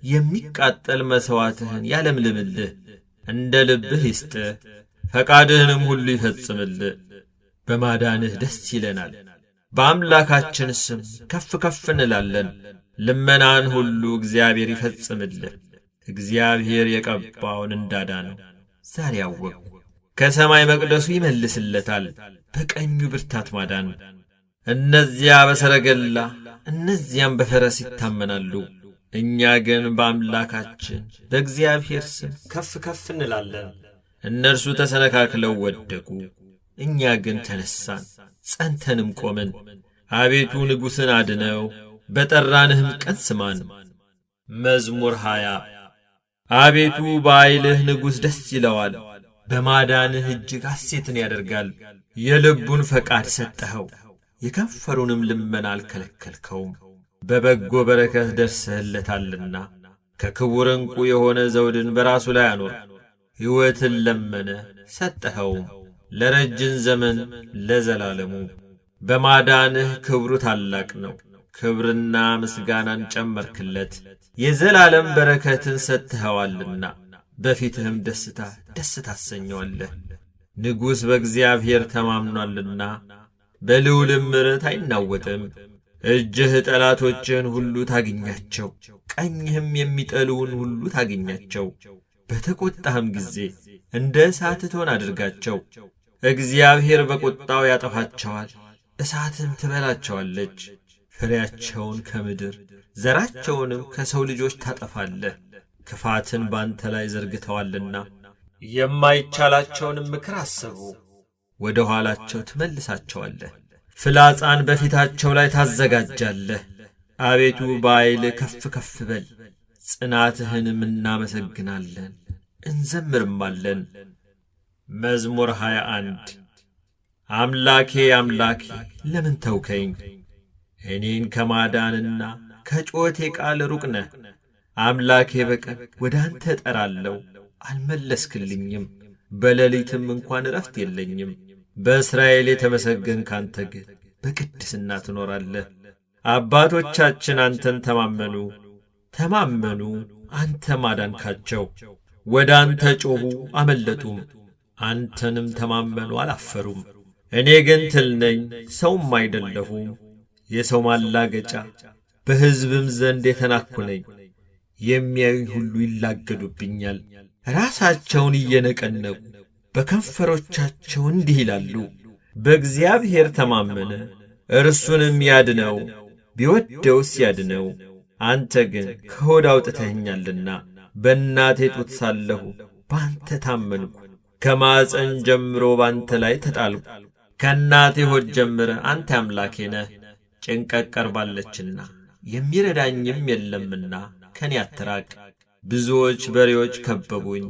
የሚቃጠል መሥዋዕትህን ያለምልምልህ። እንደ ልብህ ይስጥህ፣ ፈቃድህንም ሁሉ ይፈጽምልህ። በማዳንህ ደስ ይለናል፣ በአምላካችን ስም ከፍ ከፍ እንላለን። ልመናን ሁሉ እግዚአብሔር ይፈጽምልህ። እግዚአብሔር የቀባውን እንዳዳነው ዛሬ አወቅሁ። ከሰማይ መቅደሱ ይመልስለታል፣ በቀኙ ብርታት ማዳን። እነዚያ በሰረገላ እነዚያም በፈረስ ይታመናሉ፣ እኛ ግን በአምላካችን በእግዚአብሔር ስም ከፍ ከፍ እንላለን። እነርሱ ተሰነካክለው ወደቁ። እኛ ግን ተነሳን፣ ጸንተንም ቆምን። አቤቱ ንጉሥን አድነው፣ በጠራንህም ቀን ስማን። መዝሙር 20 አቤቱ በኃይልህ ንጉሥ ደስ ይለዋል፣ በማዳንህ እጅግ ሐሴትን ያደርጋል። የልቡን ፈቃድ ሰጠኸው፣ የከንፈሩንም ልመና አልከለከልከውም። በበጎ በረከት ደርሰህለታልና ከክቡር ዕንቁ የሆነ ዘውድን በራሱ ላይ አኖር። ሕይወትን ለመነ ሰጠኸውም፣ ለረጅም ዘመን ለዘላለሙ። በማዳንህ ክብሩ ታላቅ ነው፣ ክብርና ምስጋናን ጨመርክለት። የዘላለም በረከትን ሰጥተኸዋልና በፊትህም ደስ ታሰኘዋለህ። ንጉሥ በእግዚአብሔር ተማምኗልና በልዑልም ምሕረት አይናወጥም። እጅህ ጠላቶችህን ሁሉ ታግኛቸው፣ ቀኝህም የሚጠሉውን ሁሉ ታግኛቸው። በተቈጣህም ጊዜ እንደ እሳት እቶን አድርጋቸው። እግዚአብሔር በቁጣው ያጠፋቸዋል፣ እሳትም ትበላቸዋለች። ፍሬያቸውን ከምድር ዘራቸውንም ከሰው ልጆች ታጠፋለህ። ክፋትን ባንተ ላይ ዘርግተዋልና የማይቻላቸውንም ምክር አሰቡ። ወደ ኋላቸው ትመልሳቸዋለህ። ፍላጻን በፊታቸው ላይ ታዘጋጃለህ። አቤቱ በኃይል ከፍ ከፍ በል፣ ጽናትህንም እናመሰግናለን እንዘምርማለን። መዝሙር 21 አምላኬ አምላኬ ለምን ተውከኝ? እኔን ከማዳንና ከጮቴ ቃል ሩቅ ነህ። አምላኬ በቀን ወደ አንተ እጠራለሁ፣ አልመለስክልኝም። በሌሊትም እንኳን ዕረፍት የለኝም። በእስራኤል የተመሰገንክ አንተ ግን በቅድስና ትኖራለህ። አባቶቻችን አንተን ተማመኑ፣ አንተም አዳንካቸው። ወደ አንተ ጮኹ አመለጡም፣ አንተንም ተማመኑ አላፈሩም። እኔ ግን ትል ነኝ ሰውም አይደለሁም፣ የሰው ማላገጫ በሕዝብም ዘንድ የተናቅሁ ነኝ። የሚያዩኝ ሁሉ ይላገዱብኛል፣ ራሳቸውን እየነቀነቁ በከንፈሮቻቸው እንዲህ ይላሉ፣ በእግዚአብሔር ተማመነ እርሱንም ያድነው፣ ቢወደውስ ያድነው። አንተ ግን ከሆድ አውጥተኸኛልና በእናቴ ጡት ሳለሁ ባንተ ታመንኩ። ከማፀን ጀምሮ ባንተ ላይ ተጣልኩ። ከእናቴ ሆድ ጀምረ አንተ አምላኬ ነህ። ጭንቀት ቀርባለችና የሚረዳኝም የለምና ከኔ አትራቅ። ብዙዎች በሬዎች ከበቡኝ፣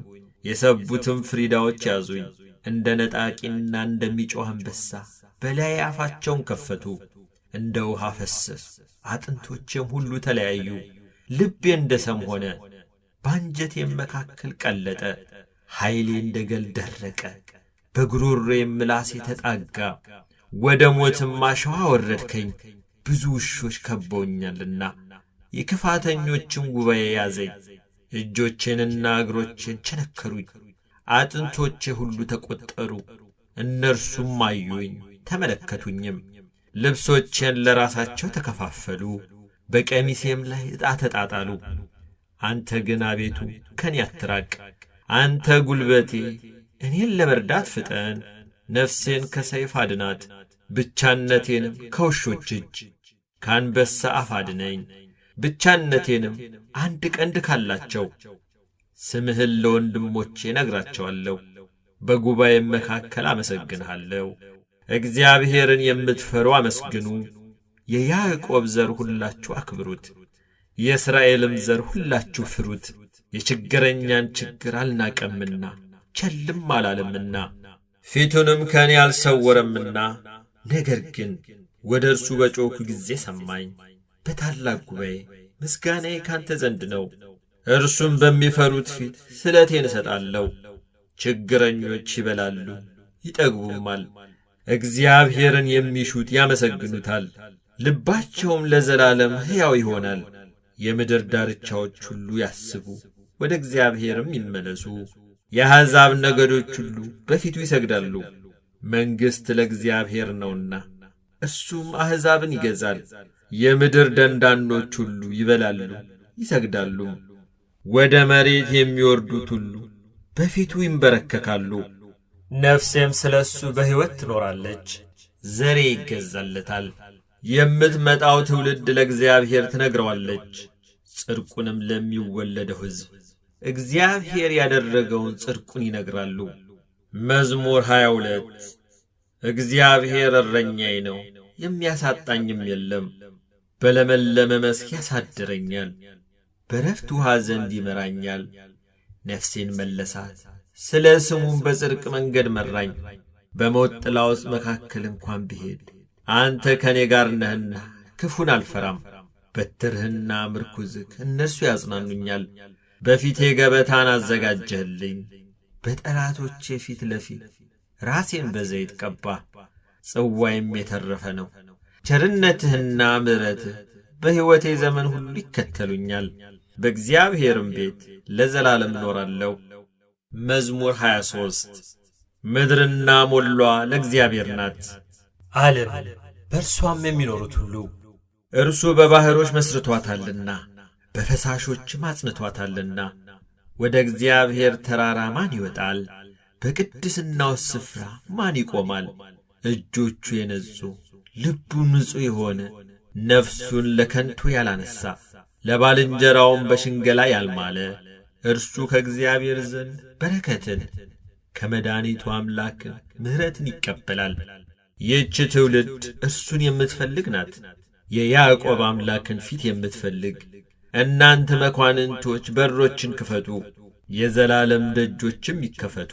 የሰቡትም ፍሪዳዎች ያዙኝ። እንደ ነጣቂና እንደሚጮኽ አንበሳ በላይ አፋቸውን ከፈቱ። እንደ ውሃ ፈሰሱ፣ አጥንቶቼም ሁሉ ተለያዩ። ልቤ እንደ ሰም ሆነ፣ በአንጀቴም መካከል ቀለጠ። ኃይሌ እንደ ገል ደረቀ፣ በጉሮሮዬም ምላሴ ተጣጋ። ወደ ሞትም አሸዋ ወረድከኝ። ብዙ ውሾች ከበውኛልና የክፋተኞችም ጉባኤ ያዘኝ። እጆቼንና እግሮቼን ቸነከሩኝ። አጥንቶቼ ሁሉ ተቈጠሩ። እነርሱም አዩኝ ተመለከቱኝም። ልብሶቼን ለራሳቸው ተከፋፈሉ፣ በቀሚሴም ላይ ዕጣ ተጣጣሉ። አንተ ግን አቤቱ ከኔ አትራቅ። አንተ ጉልበቴ፣ እኔን ለመርዳት ፍጠን። ነፍሴን ከሰይፍ አድናት፣ ብቻነቴንም ከውሾች እጅ። ከአንበሳ አፍ አድነኝ፣ ብቻነቴንም አንድ ቀንድ ካላቸው። ስምህን ለወንድሞቼ ነግራቸዋለሁ፣ በጉባኤም መካከል አመሰግንሃለሁ። እግዚአብሔርን የምትፈሩ አመስግኑ፣ የያዕቆብ ዘር ሁላችሁ አክብሩት፣ የእስራኤልም ዘር ሁላችሁ ፍሩት። የችግረኛን ችግር አልናቀምና ቸልም አላለምና ፊቱንም ከእኔ አልሰወረምና። ነገር ግን ወደ እርሱ በጮኽሁ ጊዜ ሰማኝ። በታላቅ ጉባኤ ምስጋናዬ ካንተ ዘንድ ነው። እርሱም በሚፈሩት ፊት ስለቴን እሰጣለሁ። ችግረኞች ይበላሉ ይጠግቡማል፣ እግዚአብሔርን የሚሹት ያመሰግኑታል። ልባቸውም ለዘላለም ሕያው ይሆናል። የምድር ዳርቻዎች ሁሉ ያስቡ፣ ወደ እግዚአብሔርም ይመለሱ። የአሕዛብ ነገዶች ሁሉ በፊቱ ይሰግዳሉ። መንግሥት ለእግዚአብሔር ነውና እርሱም አሕዛብን ይገዛል። የምድር ደንዳኖች ሁሉ ይበላሉ ይሰግዳሉ። ወደ መሬት የሚወርዱት ሁሉ በፊቱ ይንበረከካሉ። ነፍሴም ስለ እሱ በሕይወት ትኖራለች። ዘሬ ይገዛለታል። የምትመጣው ትውልድ ለእግዚአብሔር ትነግረዋለች፣ ጽድቁንም ለሚወለደው ሕዝብ። እግዚአብሔር ያደረገውን ጽድቁን ይነግራሉ። መዝሙር 22 እግዚአብሔር እረኛዬ ነው፣ የሚያሳጣኝም የለም። በለመለመ መስክ ያሳድረኛል፣ በረፍት ውኃ ዘንድ ይመራኛል። ነፍሴን መለሳት፣ ስለ ስሙም በጽድቅ መንገድ መራኝ። በሞት ጥላ ውስጥ መካከል እንኳን ብሄድ አንተ ከእኔ ጋር ነህና ክፉን አልፈራም። በትርህና ምርኩዝህ እነርሱ ያጽናኑኛል። በፊቴ ገበታን አዘጋጀህልኝ፣ በጠላቶቼ ፊት ለፊት ራሴን በዘይት ቀባህ። ጽዋዬም የተረፈ ነው። ቸርነትህና ምሕረትህ በሕይወቴ ዘመን ሁሉ ይከተሉኛል፣ በእግዚአብሔርም ቤት ለዘላለም እኖራለሁ። መዝሙር 23 ምድርና ሞሏ ለእግዚአብሔር ናት፣ ዓለም በእርሷም የሚኖሩት ሁሉ። እርሱ በባሕሮች መስርቶአታልና በፈሳሾችም አጽንቶአታልና። ወደ እግዚአብሔር ተራራ ማን ይወጣል? በቅድስናው ስፍራ ማን ይቆማል? እጆቹ የነጹ ልቡ ንጹሕ የሆነ ነፍሱን ለከንቱ ያላነሣ ለባልንጀራውም በሽንገላ ያልማለ እርሱ ከእግዚአብሔር ዘንድ በረከትን ከመድኃኒቱ አምላክን ምሕረትን ይቀበላል። ይህች ትውልድ እርሱን የምትፈልግ ናት፣ የያዕቆብ አምላክን ፊት የምትፈልግ። እናንተ መኳንንቶች በሮችን ክፈቱ፣ የዘላለም ደጆችም ይከፈቱ።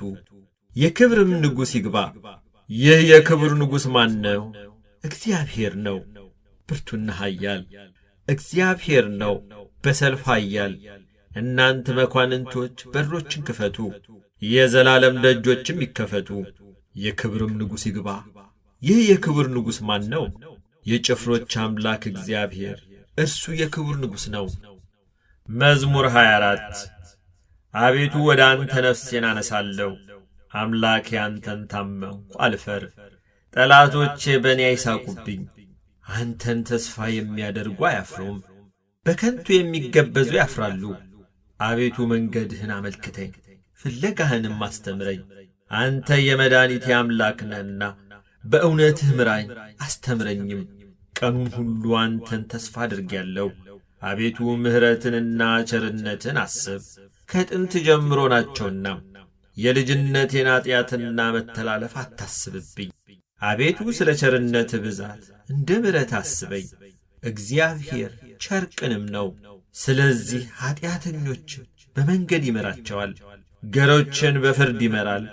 የክብርም ንጉሥ ይግባ። ይህ የክብር ንጉሥ ማን ነው? እግዚአብሔር ነው፣ ብርቱና ኃያል። እግዚአብሔር ነው፣ በሰልፍ ኃያል። እናንተ መኳንንቶች በሮችን ክፈቱ፣ የዘላለም ደጆችም ይከፈቱ። የክብርም ንጉሥ ይግባ። ይህ የክብር ንጉሥ ማን ነው? የጭፍሮች አምላክ እግዚአብሔር፣ እርሱ የክብር ንጉሥ ነው። መዝሙር 24 አቤቱ ወደ አንተ ነፍሴን አነሳለሁ። አምላኬ አንተን ታመንኩ አልፈር። ጠላቶቼ በእኔ አይሳቁብኝ። አንተን ተስፋ የሚያደርጉ አያፍሩም፣ በከንቱ የሚገበዙ ያፍራሉ። አቤቱ መንገድህን አመልክተኝ፣ ፍለጋህንም አስተምረኝ። አንተ የመድኃኒቴ አምላክ ነህና በእውነትህ ምራኝ አስተምረኝም። ቀኑን ሁሉ አንተን ተስፋ አድርጌአለሁ። አቤቱ ምሕረትንና ቸርነትን አስብ፣ ከጥንት ጀምሮ ናቸውና። የልጅነቴን ኀጢአትና መተላለፍ አታስብብኝ። አቤቱ ስለ ቸርነትህ ብዛት እንደ ምሕረት አስበኝ። እግዚአብሔር ቸር ቅንም ነው፣ ስለዚህ ኀጢአተኞችን በመንገድ ይመራቸዋል። ገሮችን በፍርድ ይመራል፣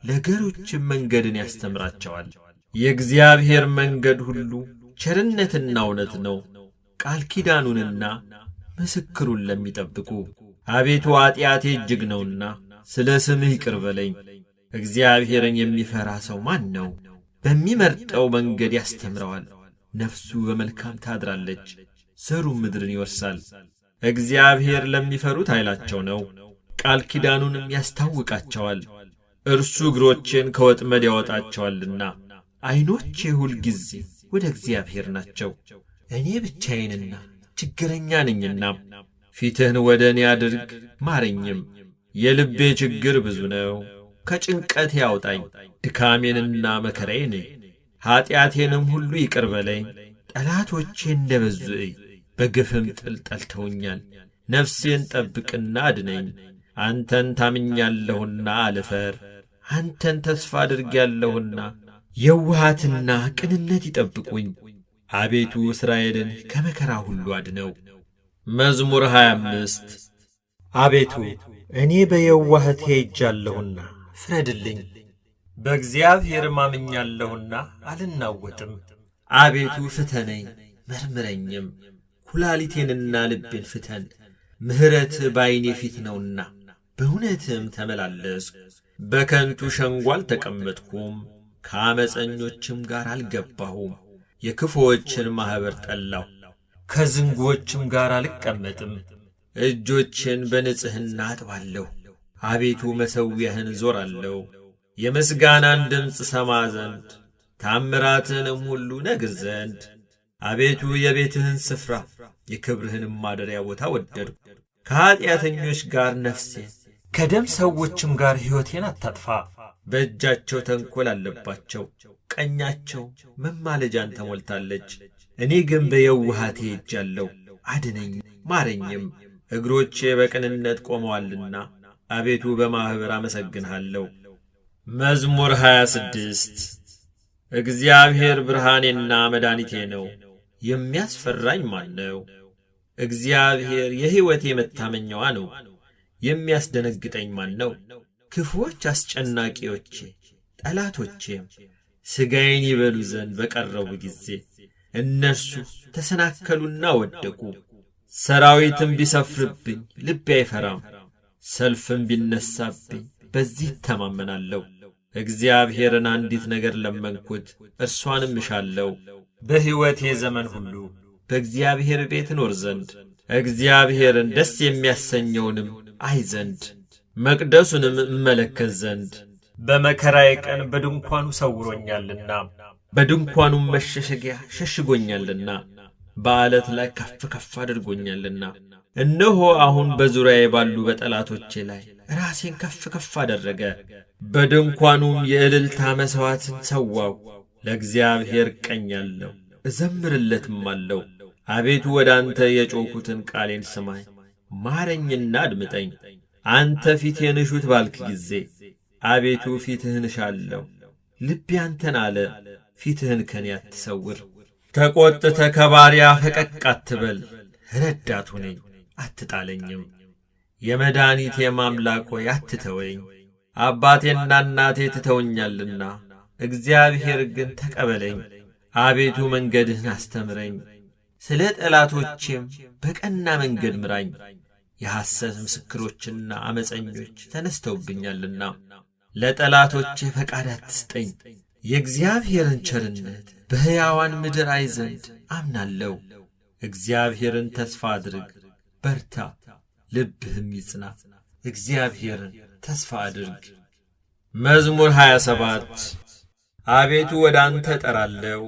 ለገሮችም መንገድን ያስተምራቸዋል። የእግዚአብሔር መንገድ ሁሉ ቸርነትና እውነት ነው፣ ቃል ኪዳኑንና ምስክሩን ለሚጠብቁ። አቤቱ ኀጢአቴ እጅግ ነውና ስለ ስምህ ይቅር በለኝ። እግዚአብሔርን የሚፈራ ሰው ማን ነው? በሚመርጠው መንገድ ያስተምረዋል። ነፍሱ በመልካም ታድራለች፣ ዘሩም ምድርን ይወርሳል። እግዚአብሔር ለሚፈሩት ኃይላቸው ነው፣ ቃል ኪዳኑንም ያስታውቃቸዋል። እርሱ እግሮቼን ከወጥመድ ያወጣቸዋልና። ዐይኖቼ ሁልጊዜ ወደ እግዚአብሔር ናቸው። እኔ ብቻዬንና ችግረኛ ነኝና፣ ፊትህን ወደ እኔ አድርግ ማረኝም። የልቤ ችግር ብዙ ነው፣ ከጭንቀቴ አውጣኝ። ድካሜንና መከራዬን እይ፣ ኀጢአቴንም ሁሉ ይቅር በለኝ። ጠላቶቼ እንደ በዙ እይ፣ በግፍም ጥል ጠልተውኛል። ነፍሴን ጠብቅና አድነኝ። አንተን ታምኛለሁና አልፈር። አንተን ተስፋ አድርጌያለሁና የውሃትና ቅንነት ይጠብቁኝ። አቤቱ እስራኤልን ከመከራ ሁሉ አድነው። መዝሙር 25 አቤቱ እኔ በየዋህቴ ሄጃለሁና ፍረድልኝ። በእግዚአብሔርም አምኛለሁና አልናወጥም። አቤቱ ፍተነኝ መርምረኝም፣ ኩላሊቴንና ልቤን ፍተን። ምሕረትህ በዐይኔ ፊት ነውና በእውነትም ተመላለስኩ። በከንቱ ሸንጎ አልተቀመጥኩም፣ ከዓመፀኞችም ጋር አልገባሁም። የክፉዎችን ማኅበር ጠላሁ፣ ከዝንጉዎችም ጋር አልቀመጥም። እጆችን በንጽሕና አጥባለሁ። አቤቱ መሠዊያህን ዞራለሁ፣ የምስጋናን ድምፅ ሰማ ዘንድ ታምራትንም ሁሉ ነግር ዘንድ። አቤቱ የቤትህን ስፍራ የክብርህንም ማደሪያ ቦታ ወደድሁ። ከኀጢአተኞች ጋር ነፍሴን ከደም ሰዎችም ጋር ሕይወቴን አታጥፋ። በእጃቸው ተንኰል አለባቸው፣ ቀኛቸው መማለጃን ተሞልታለች። እኔ ግን በየውሃቴ ሄጃለሁ። አድነኝ ማረኝም፣ እግሮቼ በቅንነት ቆመዋልና አቤቱ በማኅበር አመሰግንሃለሁ። መዝሙር 26 እግዚአብሔር ብርሃኔና መድኃኒቴ ነው፣ የሚያስፈራኝ ማን ነው? እግዚአብሔር የሕይወቴ መታመኛዋ ነው፣ የሚያስደነግጠኝ ማን ነው? ክፉዎች አስጨናቂዎቼ ጠላቶቼም ሥጋዬን ይበሉ ዘንድ በቀረቡ ጊዜ እነርሱ ተሰናከሉና ወደቁ። ሰራዊትም ቢሰፍርብኝ ልቤ አይፈራም፣ ሰልፍም ቢነሳብኝ በዚህ እተማመናለሁ። እግዚአብሔርን አንዲት ነገር ለመንኩት፣ እርሷንም እሻለሁ፣ በሕይወቴ ዘመን ሁሉ በእግዚአብሔር ቤት እኖር ዘንድ እግዚአብሔርን ደስ የሚያሰኘውንም አይ ዘንድ መቅደሱንም እመለከት ዘንድ። በመከራዬ ቀን በድንኳኑ ሰውሮኛልና በድንኳኑም መሸሸጊያ ሸሽጎኛልና በዓለት ላይ ከፍ ከፍ አድርጎኛልና። እነሆ አሁን በዙሪያዬ ባሉ በጠላቶቼ ላይ ራሴን ከፍ ከፍ አደረገ። በድንኳኑም የእልልታ መሥዋዕትን ሰዋው። ለእግዚአብሔር እቀኛለሁ እዘምርለትም አለው። አቤቱ ወደ አንተ የጮኽሁትን ቃሌን ስማኝ፣ ማረኝና አድምጠኝ። አንተ ፊቴን እሹት ባልክ ጊዜ አቤቱ ፊትህን እሻለሁ። ልቤ አንተን አለ፣ ፊትህን ከኔ አትሰውር። ተቈጥተ ከባሪያ ፈቀቅ አትበል፣ ረዳት ሁነኝ አትጣለኝም። የመድኃኒቴም አምላክ ሆይ አትተወኝ። አባቴና እናቴ ትተውኛልና እግዚአብሔር ግን ተቀበለኝ። አቤቱ መንገድህን አስተምረኝ፣ ስለ ጠላቶቼም በቀና መንገድ ምራኝ። የሐሰት ምስክሮችና ዓመፀኞች ተነስተውብኛልና ለጠላቶቼ ፈቃድ አትስጠኝ። የእግዚአብሔርን ቸርነት በሕያዋን ምድር አይ ዘንድ አምናለሁ። እግዚአብሔርን ተስፋ አድርግ፣ በርታ፣ ልብህም ይጽና። እግዚአብሔርን ተስፋ አድርግ። መዝሙር 27 አቤቱ ወደ አንተ እጠራለሁ፣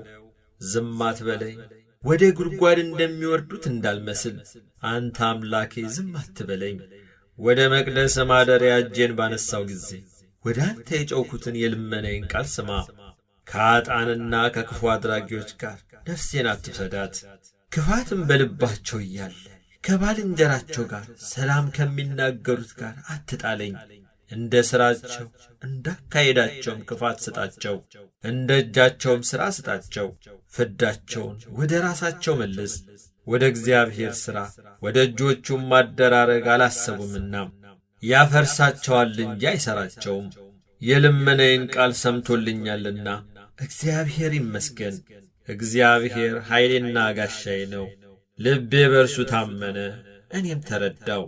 ዝም አትበለኝ። ወደ ጉድጓድ እንደሚወርዱት እንዳልመስል አንተ አምላኬ ዝም አትበለኝ። ወደ መቅደስ ማደሪያ እጄን ባነሳው ጊዜ ወደ አንተ የጮኽሁትን የልመናዬን ቃል ስማ። ከኃጥአንና ከክፉ አድራጊዎች ጋር ነፍሴን አትውሰዳት። ክፋትም በልባቸው እያለ ከባልንጀራቸው ጋር ሰላም ከሚናገሩት ጋር አትጣለኝ። እንደ ሥራቸው እንዳካሄዳቸውም ክፋት ስጣቸው፣ እንደ እጃቸውም ሥራ ስጣቸው። ፍዳቸውን ወደ ራሳቸው መልስ፣ ወደ እግዚአብሔር ሥራ ወደ እጆቹም ማደራረግ አላሰቡምና ያፈርሳቸዋል እንጂ አይሠራቸውም። የልመናዬን ቃል ሰምቶልኛልና እግዚአብሔር ይመስገን። እግዚአብሔር ኃይሌና ጋሻዬ ነው። ልቤ በእርሱ ታመነ፣ እኔም ተረዳው።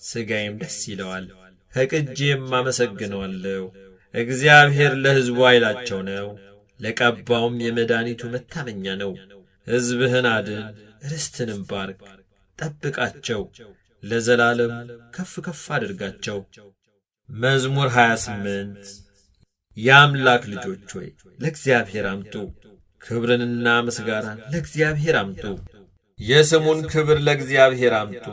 ሥጋዬም ደስ ይለዋል፣ ፈቅጄም አመሰግነዋለሁ። እግዚአብሔር ለሕዝቡ ኃይላቸው ነው፣ ለቀባውም የመድኃኒቱ መታመኛ ነው። ሕዝብህን አድን፣ ርስትንም ባርክ፣ ጠብቃቸው፣ ለዘላለም ከፍ ከፍ አድርጋቸው። መዝሙር 28 የአምላክ ልጆች ሆይ ለእግዚአብሔር አምጡ፣ ክብርንና ምስጋናን ለእግዚአብሔር አምጡ። የስሙን ክብር ለእግዚአብሔር አምጡ፣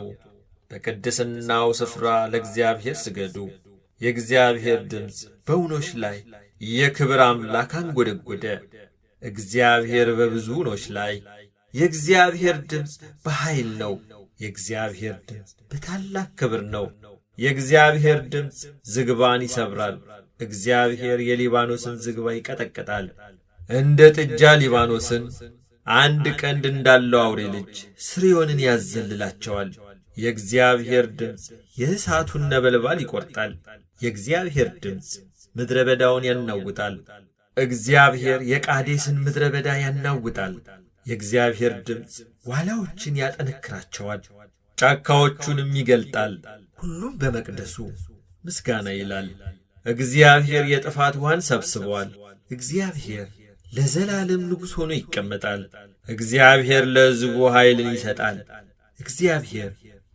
በቅድስናው ስፍራ ለእግዚአብሔር ስገዱ። የእግዚአብሔር ድምፅ በውኖች ላይ የክብር አምላክ አንጐደጐደ። እግዚአብሔር በብዙ ውኖች ላይ የእግዚአብሔር ድምፅ በኃይል ነው። የእግዚአብሔር ድምፅ በታላቅ ክብር ነው። የእግዚአብሔር ድምፅ ዝግባን ይሰብራል። እግዚአብሔር የሊባኖስን ዝግባ ይቀጠቅጣል። እንደ ጥጃ ሊባኖስን አንድ ቀንድ እንዳለው አውሬ ልጅ ስርዮንን ያዘልላቸዋል። የእግዚአብሔር ድምፅ የእሳቱን ነበልባል ይቈርጣል። የእግዚአብሔር ድምፅ ምድረ በዳውን ያናውጣል። እግዚአብሔር የቃዴስን ምድረ በዳ ያናውጣል። የእግዚአብሔር ድምፅ ዋላዎችን ያጠነክራቸዋል፣ ጫካዎቹንም ይገልጣል። ሁሉም በመቅደሱ ምስጋና ይላል። እግዚአብሔር የጥፋት ውሃን ሰብስበዋል። እግዚአብሔር ለዘላለም ንጉሥ ሆኖ ይቀመጣል። እግዚአብሔር ለሕዝቡ ኃይልን ይሰጣል። እግዚአብሔር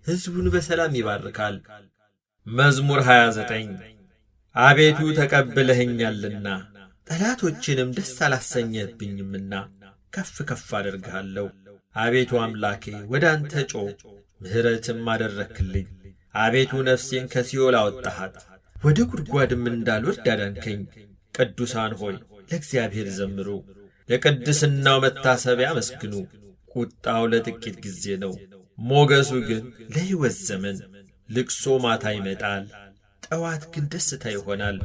ሕዝቡን በሰላም ይባርካል። መዝሙር 29 አቤቱ ተቀብለኸኛልና ጠላቶችንም ደስ አላሰኘህብኝምና ከፍ ከፍ አደርግሃለሁ። አቤቱ አምላኬ ወደ አንተ ጮኽ፣ ምሕረትም አደረክልኝ። አቤቱ ነፍሴን ከሲኦል አወጣሃት፣ ወደ ጉድጓድም እንዳልወርድ አዳንከኝ። ቅዱሳን ሆይ ለእግዚአብሔር ዘምሩ፣ ለቅድስናው መታሰቢያ አመስግኑ። ቁጣው ለጥቂት ጊዜ ነው፣ ሞገሱ ግን ለሕይወት ዘመን። ልቅሶ ማታ ይመጣል፣ ጠዋት ግን ደስታ ይሆናል።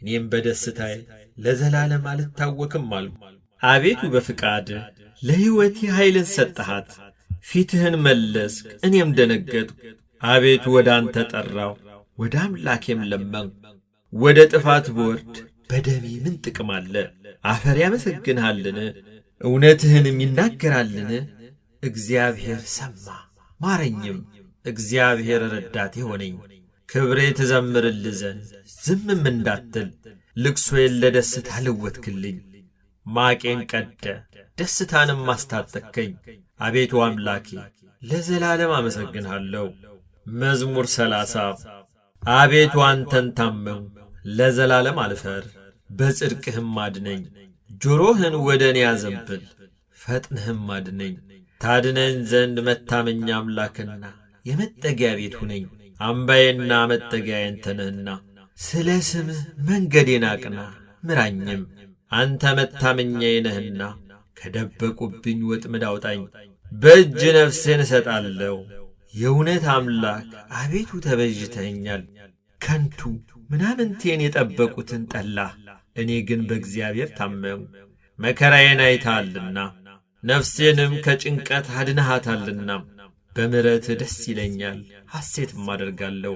እኔም በደስታዬ ለዘላለም አልታወክም አልሁ። አቤቱ በፍቃድህ ለሕይወቴ ኃይልን ሰጠሃት። ፊትህን መለስክ፣ እኔም ደነገጥሁ። አቤቱ ወደ አንተ ጠራሁ፣ ወደ አምላኬም ለመንሁ። ወደ ጥፋት ብወርድ በደሜ ምን ጥቅም አለ? አፈር ያመሰግንሃልን? እውነትህንም ይናገራልን? እግዚአብሔር ሰማ ማረኝም፣ እግዚአብሔር ረዳቴ ሆነኝ። ክብሬ ትዘምርልህ ዘንድ ዝምም እንዳትል፣ ልቅሶዬን ለደስታ ለወጥክልኝ። ማቄን ቀደ ደስታንም አስታጠቅከኝ። አቤቱ አምላኬ ለዘላለም አመሰግንሃለሁ። መዝሙር 30 አቤቱ አንተን ታመንሁ፣ ለዘላለም አልፈር፣ በጽድቅህም አድነኝ። ጆሮህን ወደ እኔ አዘንብል፣ ፈጥነህም አድነኝ። ታድነኝ ዘንድ መታመኛ አምላክና የመጠጊያ ቤት ሁነኝ። አምባዬና መጠጊያዬ አንተ ነህና፣ ስለ ስምህ መንገዴን አቅና ምራኝም። አንተ መታመኛዬ ነህና ከደበቁብኝ ወጥመድ አውጣኝ። በእጅ ነፍሴን እሰጣለሁ። የእውነት አምላክ አቤቱ ተቤዥተኸኛል። ከንቱ ምናምንቴን የጠበቁትን ጠላህ፣ እኔ ግን በእግዚአብሔር ታመንሁ። መከራዬን አይተሃልና ነፍሴንም ከጭንቀት አድነሃታልና። በምሕረትህ ደስ ይለኛል፣ ሐሴትም አደርጋለሁ።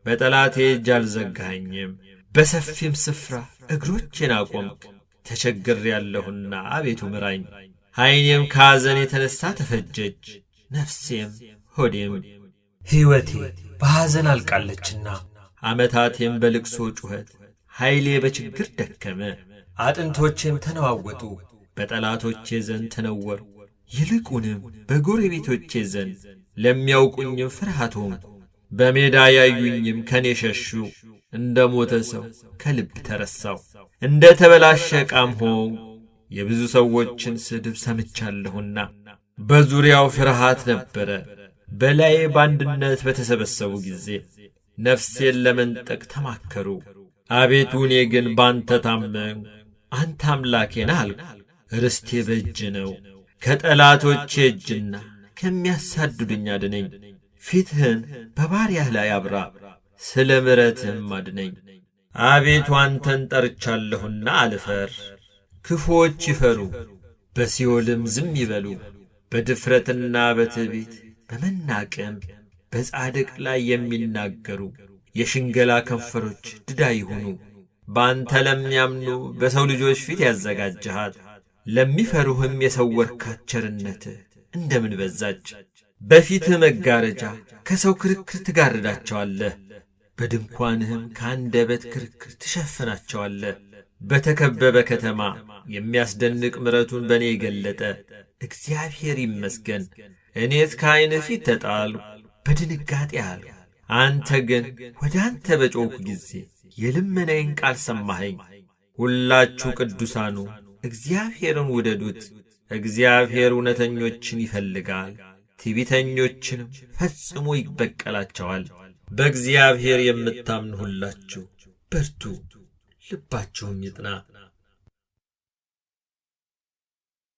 በጠላቴ እጅ አልዘጋኸኝም፣ በሰፊም ስፍራ እግሮቼን አቆምክ። ተቸግሬአለሁና አቤቱ ምራኝ። ዐይኔም ከሐዘን የተነሣ ተፈጀች፣ ነፍሴም ሆዴም። ሕይወቴ በሐዘን አልቃለችና ዓመታቴም በልቅሶ ጩኸት። ኃይሌ በችግር ደከመ፣ አጥንቶቼም ተነዋወጡ። በጠላቶቼ ዘንድ ተነወሩ፣ ይልቁንም በጎረቤቶቼ ዘንድ። ለሚያውቁኝም ፍርሃት ሆንኩ፣ በሜዳ ያዩኝም ከኔ ሸሹ። እንደ ሞተ ሰው ከልብ ተረሳሁ፣ እንደ ተበላሸ ዕቃም ሆንኩ። የብዙ ሰዎችን ስድብ ሰምቻለሁና በዙሪያው ፍርሃት ነበረ። በላዬ በአንድነት በተሰበሰቡ ጊዜ ነፍሴን ለመንጠቅ ተማከሩ። አቤቱ እኔ ግን ባንተ ታመንሁ። አንተ አምላኬ ነህ አልሁ። ርስቴ በእጅ ነው። ከጠላቶቼ እጅና ከሚያሳድዱኝ አድነኝ። ፊትህን በባሪያህ ላይ አብራ፣ ስለ ምሕረትህም አድነኝ። አቤቱ አንተን ጠርቻለሁና አልፈር። ክፉዎች ይፈሩ፣ በሲኦልም ዝም ይበሉ። በድፍረትና በትዕቢት በመናቅም በጻድቅ ላይ የሚናገሩ የሽንገላ ከንፈሮች ድዳ ይሁኑ። በአንተ ለሚያምኑ በሰው ልጆች ፊት ያዘጋጀሃት፣ ለሚፈሩህም የሰወርካት ቸርነትህ እንደምን በዛች! በፊትህ መጋረጃ ከሰው ክርክር ትጋርዳቸዋለህ፣ በድንኳንህም ከአንደበት ክርክር ትሸፍናቸዋለህ። በተከበበ ከተማ የሚያስደንቅ ምሕረቱን በእኔ የገለጠ እግዚአብሔር ይመስገን። እኔስ ከዐይንህ ፊት ተጣልሁ፣ በድንጋጤ አልሁ። አንተ ግን ወደ አንተ በጮኽሁ ጊዜ የልመናዬን ቃል ሰማኸኝ። ሁላችሁ ቅዱሳኑ እግዚአብሔርን ውደዱት። እግዚአብሔር እውነተኞችን ይፈልጋል፣ ትዕቢተኞችንም ፈጽሞ ይበቀላቸዋል። በእግዚአብሔር የምታምኑ ሁላችሁ በርቱ፣ ልባችሁም ይጥና።